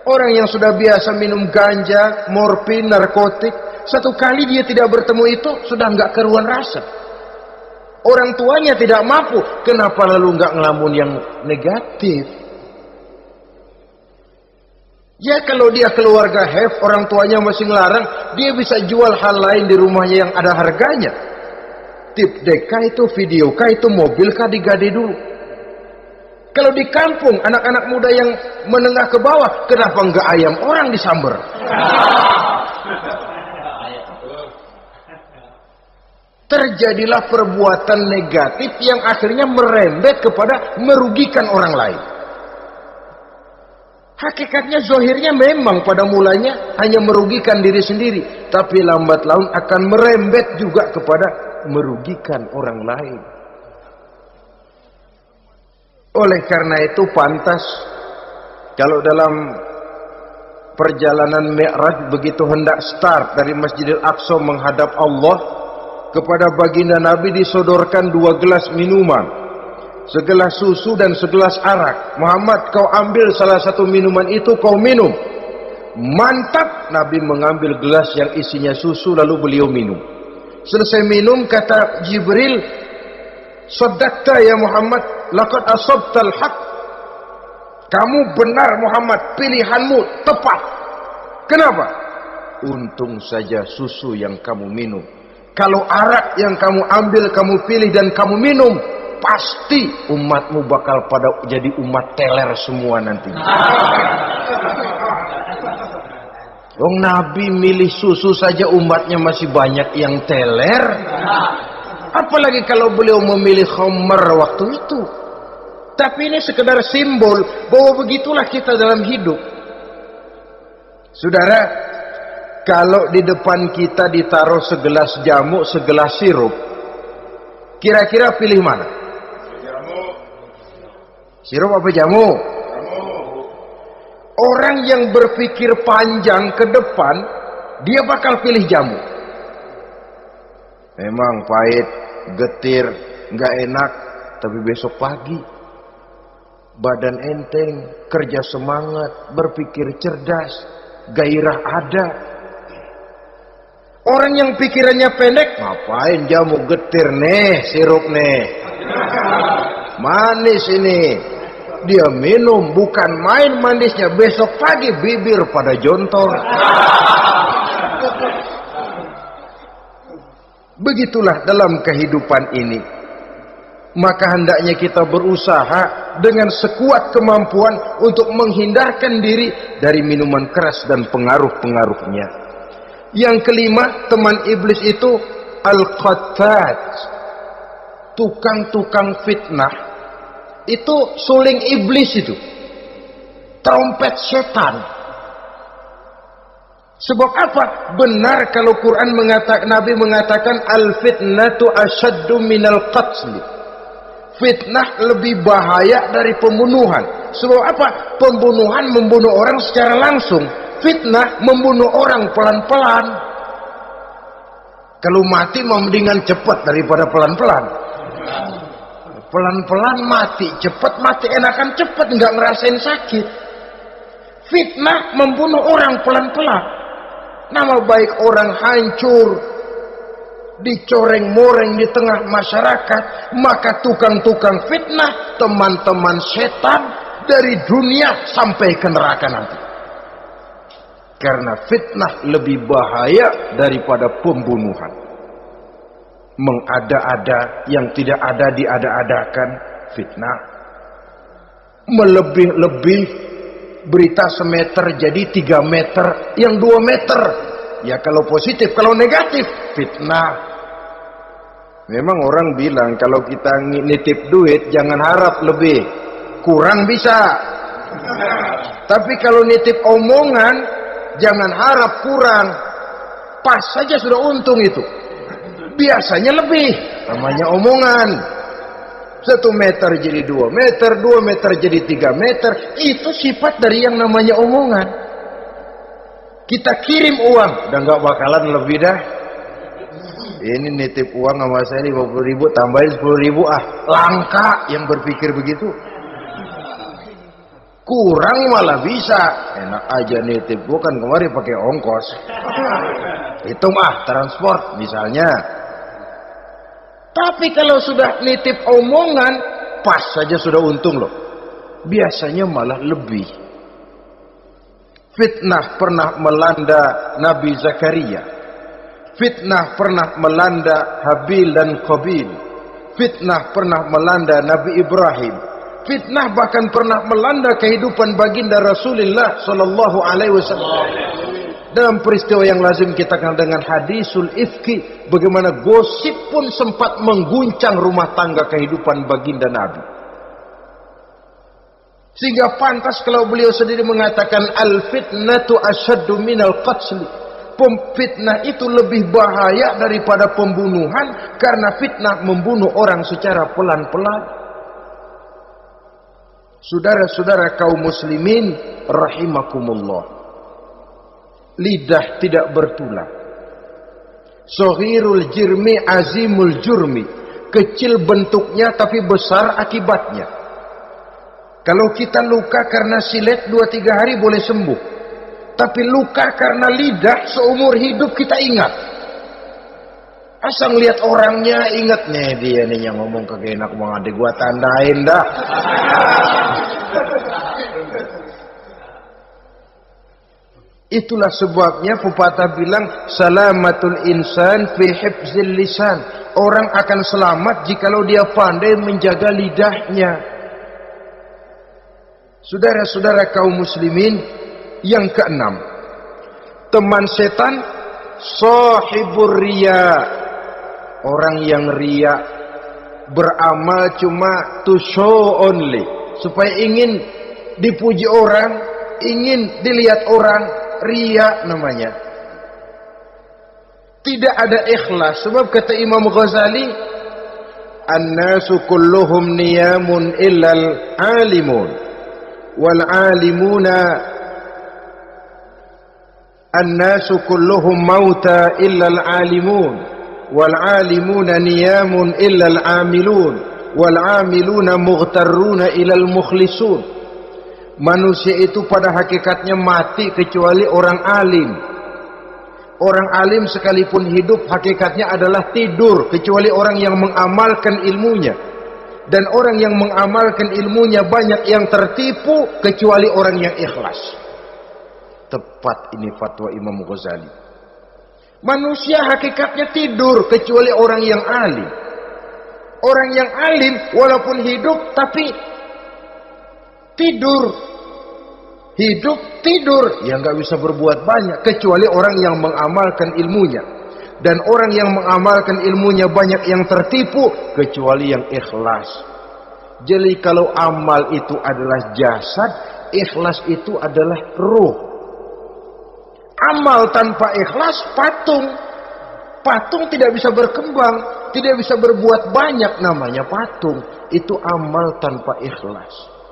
Orang yang sudah biasa minum ganja, morfin, narkotik, satu kali dia tidak bertemu itu, sudah nggak keruan rasa. Orang tuanya tidak mampu, kenapa lalu nggak ngelamun yang negatif? Ya kalau dia keluarga have, orang tuanya masih ngelarang, dia bisa jual hal lain di rumahnya yang ada harganya. Tip deka itu, video kah itu, mobil kah digade dulu. Kalau di kampung, anak-anak muda yang menengah ke bawah, kenapa nggak ayam orang disamber? Terjadilah perbuatan negatif yang akhirnya merembet kepada merugikan orang lain. Hakikatnya zahirnya memang pada mulanya hanya merugikan diri sendiri, tapi lambat laun akan merembet juga kepada merugikan orang lain. Oleh karena itu pantas kalau dalam perjalanan Mi'raj begitu hendak start dari Masjidil Aqsa menghadap Allah, kepada baginda Nabi disodorkan 2 gelas minuman, segelas susu dan segelas arak. Muhammad, kau ambil salah satu minuman itu, kau minum. Mantap. Nabi mengambil gelas yang isinya susu, lalu beliau minum. Selesai minum, kata Jibril, "Shaddaqta ya Muhammad, laqad asabtal haq." Kamu benar Muhammad, pilihanmu tepat. Kenapa? Untung saja susu yang kamu minum. Kalau arak yang kamu ambil, kamu pilih dan kamu minum, pasti umatmu bakal pada jadi umat teler semua nanti. Wong Nabi milih susu saja umatnya masih banyak yang teler. Apalagi kalau beliau memilih khamar waktu itu. Tapi ini sekedar simbol bahwa begitulah kita dalam hidup. Saudara, kalau di depan kita ditaruh segelas jamu, segelas sirup, kira-kira pilih mana? Jamu. Sirup apa jamu? Jamu. Orang yang berpikir panjang ke depan, dia bakal pilih jamu. Memang pahit, getir, nggak enak, tapi besok pagi badan enteng, kerja semangat, berpikir cerdas, gairah ada. Orang yang pikirannya pendek, ngapain jamu, getir nih, sirup nih, manis ini. Dia minum, bukan main manisnya, besok pagi bibir pada jontor. Begitulah dalam kehidupan ini. Maka hendaknya kita berusaha dengan sekuat kemampuan untuk menghindarkan diri dari minuman keras dan pengaruh-pengaruhnya. Yang kelima, teman iblis itu al-qattat, tukang-tukang fitnah. Itu suling iblis itu, trompet setan. Sebab apa? Benar kalau Quran mengatakan, Nabi mengatakan al-fitnatu asyaddu minal qatl. Fitnah lebih bahaya dari pembunuhan. Sebab apa? Pembunuhan membunuh orang secara langsung. Fitnah membunuh orang pelan-pelan. Kalau mati mendingan cepat daripada pelan-pelan. Pelan-pelan mati, cepat mati enakan cepat, nggak ngerasain sakit. Fitnah membunuh orang pelan-pelan. Nama baik orang hancur, dicoreng-moreng di tengah masyarakat. Maka tukang-tukang fitnah, teman-teman setan dari dunia sampai ke neraka nanti. Karena fitnah lebih bahaya daripada pembunuhan. Mengada-ada yang tidak ada diada-adakan, fitnah. Melebih-lebih, berita semeter jadi 3 meter, yang 2 meter. Ya kalau positif, kalau negatif, fitnah. Memang orang bilang kalau kita nitip duit jangan harap lebih, kurang bisa. Tapi kalau nitip omongan jangan harap kurang, pas saja sudah untung itu. Biasanya lebih, namanya omongan. 1 meter jadi 2 meter, 2 meter jadi 3 meter. Itu sifat dari yang namanya omongan. Kita kirim uang, udah nggak bakalan lebih dah. Ini nitip uang sama saya 50.000, tambahin 10.000 langka yang berpikir begitu. Kurang malah bisa. Enak aja nitip, gua kan kemarin pakai ongkos. Hitung transport misalnya. Tapi kalau sudah nitip omongan, pas saja sudah untung loh. Biasanya malah lebih. Fitnah pernah melanda Nabi Zakaria. Fitnah pernah melanda Habil dan Qabil. Fitnah pernah melanda Nabi Ibrahim. Fitnah bahkan pernah melanda kehidupan baginda Rasulullah sallallahu alaihi wasallam. Dalam peristiwa yang lazim kita kenal dengan hadisul ifki, bagaimana gosip pun sempat mengguncang rumah tangga kehidupan baginda Nabi. Sehingga pantas kalau beliau sendiri mengatakan al-fitnatu asyaddu minal qatl. Fitnah itu lebih bahaya daripada pembunuhan, karena fitnah membunuh orang secara pelan-pelan. Saudara-saudara kaum muslimin rahimakumullah. Lidah tidak bertulang. Soghirul jirmi azimul jurmi. Kecil bentuknya tapi besar akibatnya. Kalau kita luka karena silet 2-3 hari boleh sembuh. Tapi luka karena lidah seumur hidup kita ingat. Asal lihat orangnya ingat nih, dia nih yang ngomong kagak enak banget, gua tandain dah. Itulah sebabnya pepatah bilang salamatul insan fi hifzil lisan. Orang akan selamat jikalau dia pandai menjaga lidahnya. Saudara-saudara kaum muslimin, yang keenam, teman setan sahibur riya. Orang yang riya, beramal cuma to show only, supaya ingin dipuji orang, ingin dilihat orang. Riya namanya. Tidak ada ikhlas. Sebab kata Imam Ghazali, an-nasu kulluhum niyamun illal alimun wal alimuna, an-nasu kulluhum mauta illal alimun wal alimuna niyamun illal amilun wal amiluna mughtarruna ilal mukhlisun. Manusia itu pada hakikatnya mati kecuali orang alim. Orang alim sekalipun hidup hakikatnya adalah tidur, kecuali orang yang mengamalkan ilmunya. Dan orang yang mengamalkan ilmunya banyak yang tertipu, kecuali orang yang ikhlas. Tepat ini fatwa Imam Ghazali. Manusia hakikatnya tidur, kecuali orang yang alim. Orang yang alim walaupun hidup tapi tidur. Hidup tidur, ya nggak bisa berbuat banyak, kecuali orang yang mengamalkan ilmunya. Dan orang yang mengamalkan ilmunya banyak yang tertipu, kecuali yang ikhlas. Jadi kalau amal itu adalah jasad, ikhlas itu adalah ruh. Amal tanpa ikhlas patung. Patung tidak bisa berkembang, tidak bisa berbuat banyak, namanya patung. Itu amal tanpa ikhlas.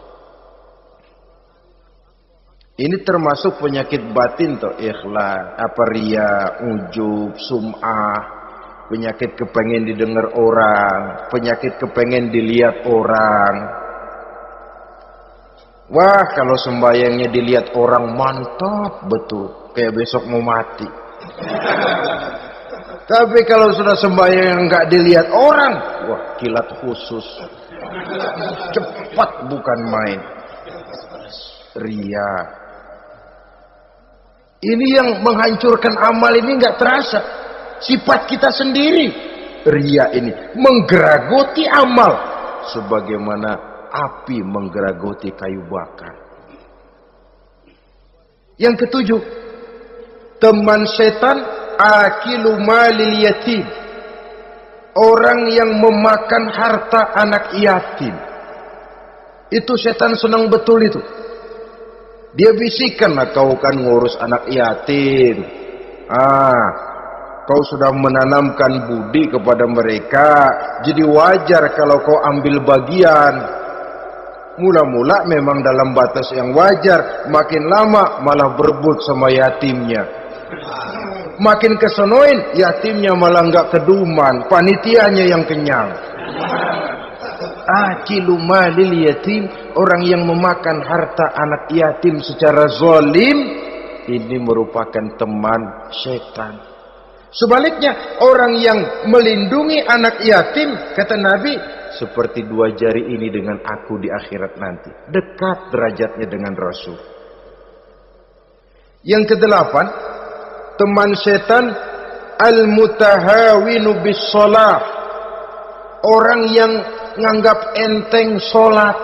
Ini termasuk penyakit batin toh, ikhlas, riya, ujub, sum'ah, penyakit kepengen didengar orang, penyakit kepengen dilihat orang. Wah, kalau sembayangnya dilihat orang mantap betul, kayak besok mau mati. Tapi kalau sudah sembayang nggak dilihat orang, wah kilat khusus, cepat bukan main. Riya. Ini yang menghancurkan amal ini nggak terasa. Sifat kita sendiri. Riya ini menggeragoti amal. Sebagaimana api menggeragoti kayu bakar. Yang ketujuh. Teman setan akilu malil yatim. Orang yang memakan harta anak yatim. Itu setan senang betul itu. Dia bisikan, kau kan ngurus anak yatim. kau sudah menanamkan budi kepada mereka, jadi wajar kalau kau ambil bagian. Mula-mula memang dalam batas yang wajar, makin lama malah berebut sama yatimnya. Makin kesonoin, yatimnya malah nggak keduman, panitianya yang kenyang. Akilu malil yatim, orang yang memakan harta anak yatim secara zalim, ini merupakan teman setan. Sebaliknya, orang yang melindungi anak yatim, kata Nabi, seperti dua jari ini dengan aku di akhirat nanti. Dekat derajatnya dengan Rasul. Yang kedelapan, teman setan al-mutahawinu bis shalah. Orang yang nganggap enteng sholat,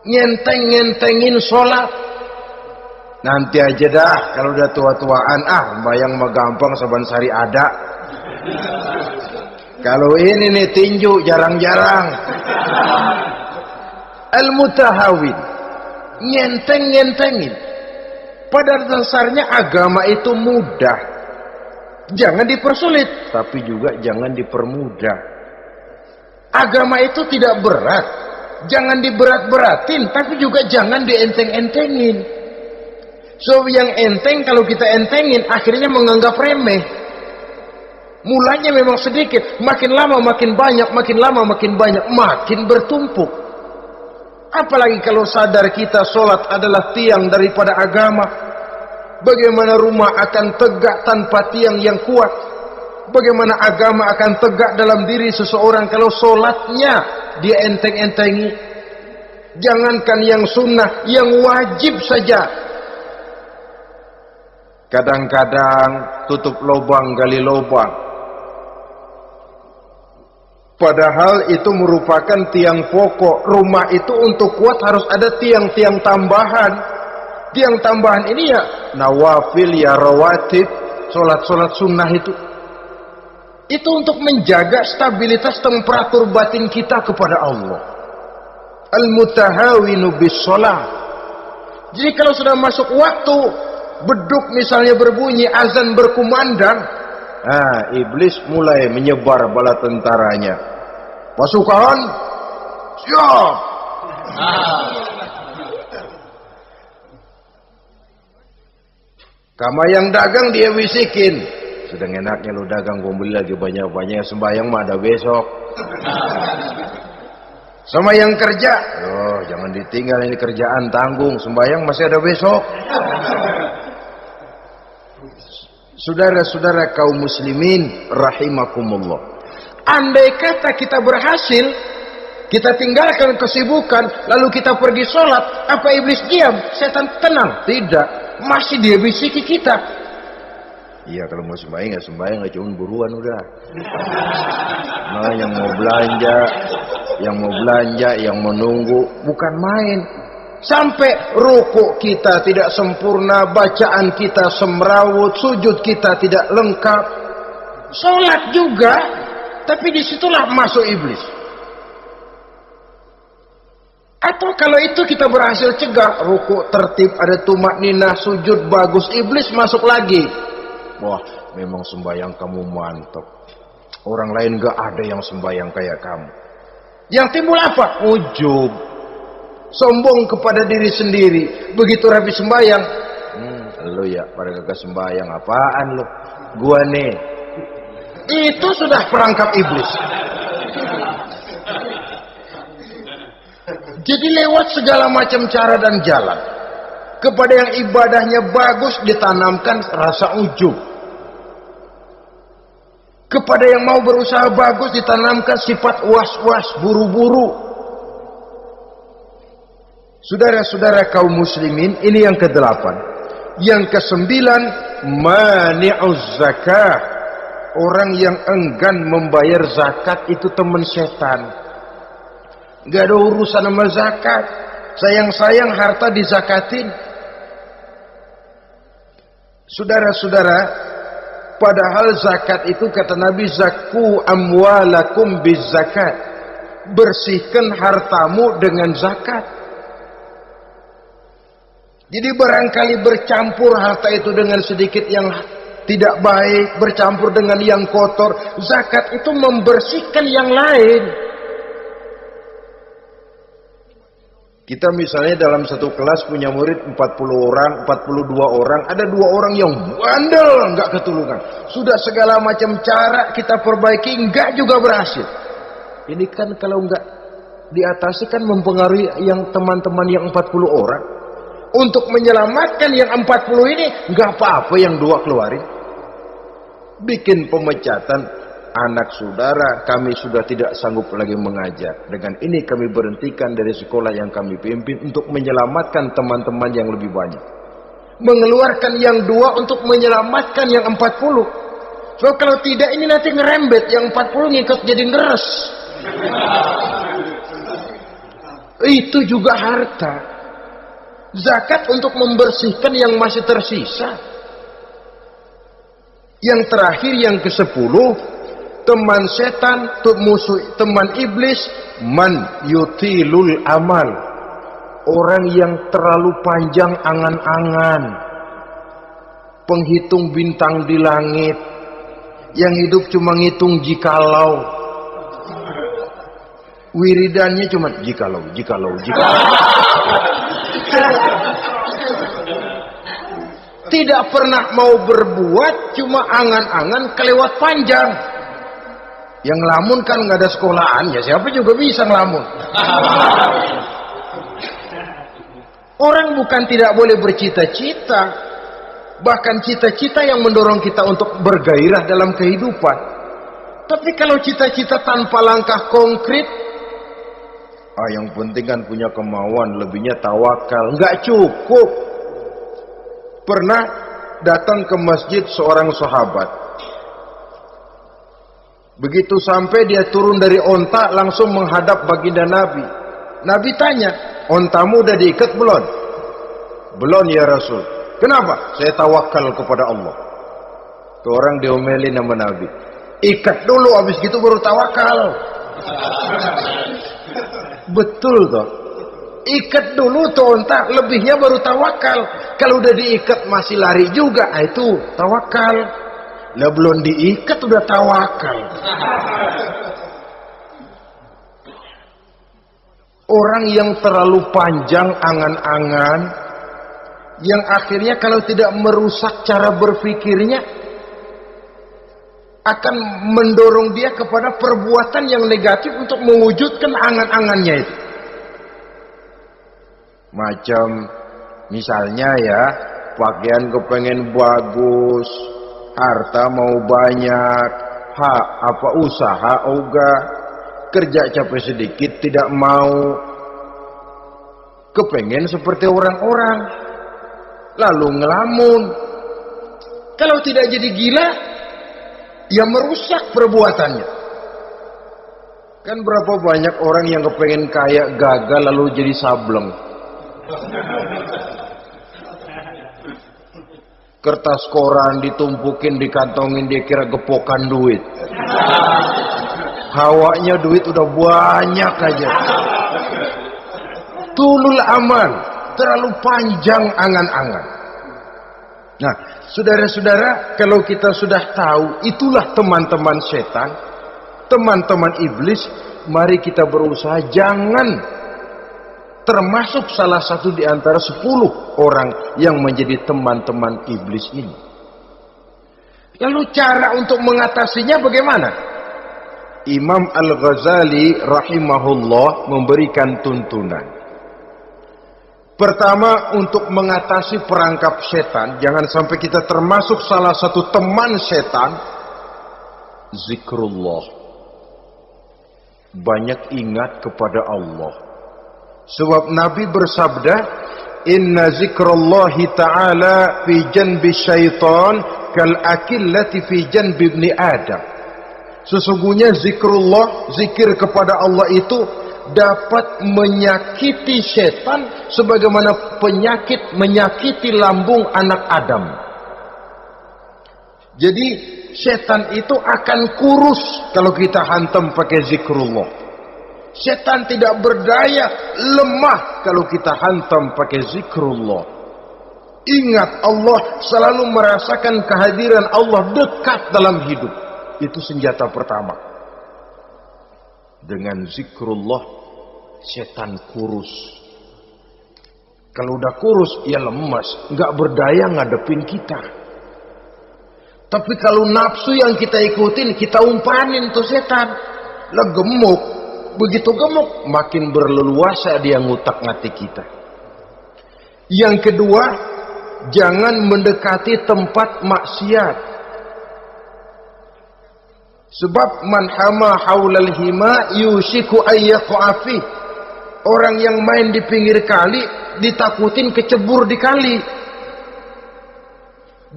ngenteng-ngentengin sholat. Nanti aja dah, kalau udah tua-tuaan, bayang mah gampang, saban sari ada. Kalau ini nih tinju jarang-jarang. Al-mutahawin, ngenteng-ngentengin. Pada dasarnya agama itu mudah, jangan dipersulit, tapi juga jangan dipermudah. Agama itu tidak berat, jangan diberat-beratin, tapi juga jangan dienteng-entengin. So yang enteng kalau kita entengin akhirnya menganggap remeh. Mulanya memang sedikit, makin lama makin banyak, makin lama makin banyak, makin bertumpuk. Apalagi kalau sadar kita sholat adalah tiang daripada agama. Bagaimana rumah akan tegak tanpa tiang yang kuat? Bagaimana agama akan tegak dalam diri seseorang kalau sholatnya dia enteng-entengi? Jangankan yang sunnah, yang wajib saja. Kadang-kadang tutup lubang gali lubang. Padahal itu merupakan tiang pokok. Rumah itu untuk kuat harus ada tiang-tiang tambahan. Tiang tambahan ini ya nawafil, ya rawatib, sholat-sholat sunnah itu. Itu untuk menjaga stabilitas temperatur batin kita kepada Allah. Al-mutahawinu bis shalah. Jadi kalau sudah masuk waktu, beduk misalnya berbunyi, azan berkumandang, iblis mulai menyebar bala tentaranya. Pasukan, siap. Kama yang dagang dia bisikin, sedang enaknya lu dagang, gua beli lagi banyak-banyak, sembahyang mah ada besok. Sama yang kerja, jangan ditinggal, ini kerjaan tanggung, sembahyang masih ada besok. Saudara-saudara kaum muslimin rahimakumullah, andai kata kita berhasil, kita tinggalkan kesibukan, lalu kita pergi sholat, apa iblis diam? Setan tenang? Tidak, masih dia bisiki kita. Iya, kalau mau sembahyang ya sembahyang, nggak cuma buruan udah. Nah, yang mau belanja, yang menunggu, bukan main. Sampai rukuk kita tidak sempurna, bacaan kita semrawut, sujud kita tidak lengkap, sholat juga, tapi disitulah masuk iblis. Atau kalau itu kita berhasil cegah, rukuk tertib, ada tumakninah, sujud bagus, iblis masuk lagi. Wah, memang sembahyang kamu mantap, orang lain gak ada yang sembahyang kayak kamu. Yang timbul apa? Ujub, sombong kepada diri sendiri. Begitu rapi sembahyang, lu ya pada kagak sembahyang, apaan lu? Gua nih. Itu sudah perangkap iblis. Jadi lewat segala macam cara dan jalan, kepada yang ibadahnya bagus ditanamkan rasa ujub, kepada yang mau berusaha bagus ditanamkan sifat was-was, buru-buru. Saudara-saudara kaum muslimin, ini yang ke-8. Yang ke-9, mani'uz zakah. Orang yang enggan membayar zakat itu teman setan. Gak ada urusan sama zakat. Sayang-sayang harta dizakatin. Saudara-saudara, padahal zakat itu kata Nabi, zakku amwalakum biz zakat. Bersihkan hartamu dengan zakat. Jadi barangkali bercampur harta itu dengan sedikit yang tidak baik, bercampur dengan yang kotor. Zakat itu membersihkan yang lain. Kita misalnya dalam satu kelas punya murid 40 orang, 42 orang, ada 2 orang yang bandel, nggak ketulungan. Sudah segala macam cara kita perbaiki, nggak juga berhasil. Ini kan kalau nggak diatasi kan mempengaruhi yang teman-teman yang 40 orang. Untuk menyelamatkan yang 40 ini, nggak apa-apa yang 2 keluarin. Bikin pemecatan. Anak saudara, kami sudah tidak sanggup lagi mengajar. Dengan ini kami berhentikan dari sekolah yang kami pimpin untuk menyelamatkan teman-teman yang lebih banyak. Mengeluarkan yang 2 untuk menyelamatkan yang 40. So kalau tidak ini nanti ngerembet, yang 40 ngikut jadi ngeres. Itu juga harta. Zakat untuk membersihkan yang masih tersisa. Yang terakhir, yang ke-10, teman setan, musuh, teman iblis, man yutilul amal, orang yang terlalu panjang angan-angan, penghitung bintang di langit, yang hidup cuma ngitung jikalau, wiridannya cuma jikalau. Tidak pernah mau berbuat, cuma angan-angan kelewat panjang. Yang ngelamun kan nggak ada sekolahan, ya siapa juga bisa ngelamun. Orang bukan tidak boleh bercita-cita, bahkan cita-cita yang mendorong kita untuk bergairah dalam kehidupan. Tapi kalau cita-cita tanpa langkah konkret, yang penting kan punya kemauan, lebihnya tawakal, nggak cukup. Pernah datang ke masjid seorang sahabat. Begitu sampai dia turun dari onta, langsung menghadap baginda Nabi. Nabi tanya, ontamu udah diikat belum? Belum ya Rasul. Kenapa? Saya tawakal kepada Allah. Tuh orang diomelin sama Nabi. Ikat dulu, habis gitu baru tawakal. Betul toh. Ikat dulu tuh onta, lebihnya baru tawakal. Kalau udah diikat masih lari juga, itu tawakal. Lah belum diikat udah tawakal. Orang yang terlalu panjang angan-angan, yang akhirnya kalau tidak merusak cara berpikirnya, akan mendorong dia kepada perbuatan yang negatif untuk mewujudkan angan-angannya itu. Macam misalnya ya, pakaian kepengen bagus, harta mau banyak, usaha ogah, kerja capek sedikit tidak mau, kepengen seperti orang-orang, lalu ngelamun. Kalau tidak jadi gila, ya merusak perbuatannya. Kan berapa banyak orang yang kepengen kaya gagal lalu jadi sableng. Kertas koran ditumpukin, dikantongin, dia kira gepokan duit. Hawanya duit udah banyak aja. Tulul amal, terlalu panjang angan-angan. Nah, saudara-saudara, kalau kita sudah tahu itulah teman-teman setan, teman-teman iblis, mari kita berusaha jangan termasuk salah satu di antara 10 orang yang menjadi teman-teman iblis ini. Lalu cara untuk mengatasinya bagaimana? Imam Al-Ghazali rahimahullah memberikan tuntunan. Pertama, untuk mengatasi perangkap setan, jangan sampai kita termasuk salah satu teman setan, zikrullah. Banyak ingat kepada Allah. Sebab Nabi bersabda, inna zikrallahi ta'ala fi janbi syaitan kal akillati fi janbi ibni Adam. Sesungguhnya zikrullah, zikir kepada Allah itu dapat menyakiti setan sebagaimana penyakit menyakiti lambung anak Adam. Jadi setan itu akan kurus kalau kita hantam pakai zikrullah. Setan tidak berdaya, lemah kalau kita hantam pakai zikrullah. Ingat Allah, selalu merasakan kehadiran Allah dekat dalam hidup. Itu senjata pertama. Dengan zikrullah, setan kurus. Kalau udah kurus, ya lemas, nggak berdaya ngadepin kita. Tapi kalau nafsu yang kita ikutin, kita umpanin tuh setan. Lah gemuk, begitu gemuk, makin berleluasa dia ngutak-ngatik kita. Yang kedua, jangan mendekati tempat maksiat. Sebab man hama haulal hima yushiku ayyaqa fi. Orang yang main di pinggir kali ditakutin kecebur di kali.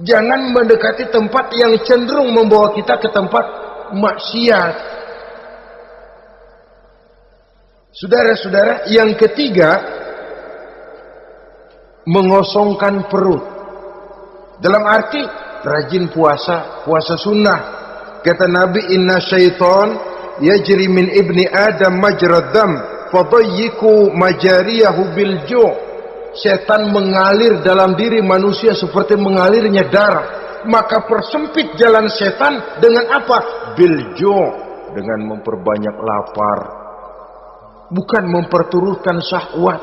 Jangan mendekati tempat yang cenderung membawa kita ke tempat maksiat. Saudara-saudara, yang ketiga, mengosongkan perut. Dalam arti rajin puasa, puasa sunnah. Kata Nabi, inna syaitan yajri min ibni adam majrad dam fadayyiku majariyahu bil ju'. Setan mengalir dalam diri manusia seperti mengalirnya darah. Maka persempit jalan setan dengan apa? Bil ju', dengan memperbanyak lapar. Bukan memperturutkan syahwat.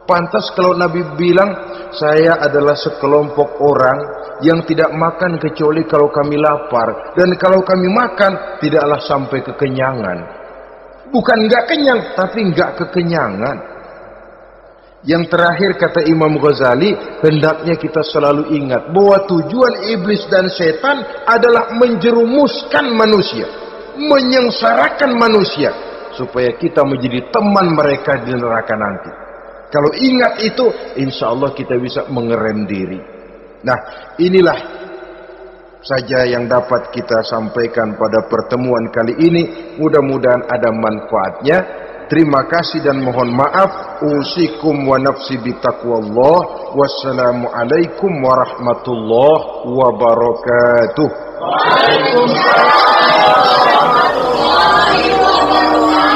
Pantas kalau Nabi bilang, saya adalah sekelompok orang yang tidak makan kecuali kalau kami lapar. Dan kalau kami makan, tidaklah sampai kekenyangan. Bukan enggak kenyang, tapi enggak kekenyangan. Yang terakhir kata Imam Ghazali, hendaknya kita selalu ingat bahwa tujuan iblis dan setan adalah menjerumuskan manusia, menyengsarakan manusia, supaya kita menjadi teman mereka di neraka nanti. Kalau ingat itu, insya Allah kita bisa mengerem diri. Nah, inilah saja yang dapat kita sampaikan pada pertemuan kali ini. Mudah-mudahan ada manfaatnya. Terima kasih dan mohon maaf. Usikum wa nafsi bitaqwallah. Wassalamualaikum warahmatullahi wabarakatuh. Waalaikumsalam warahmatullahi wabarakatuh.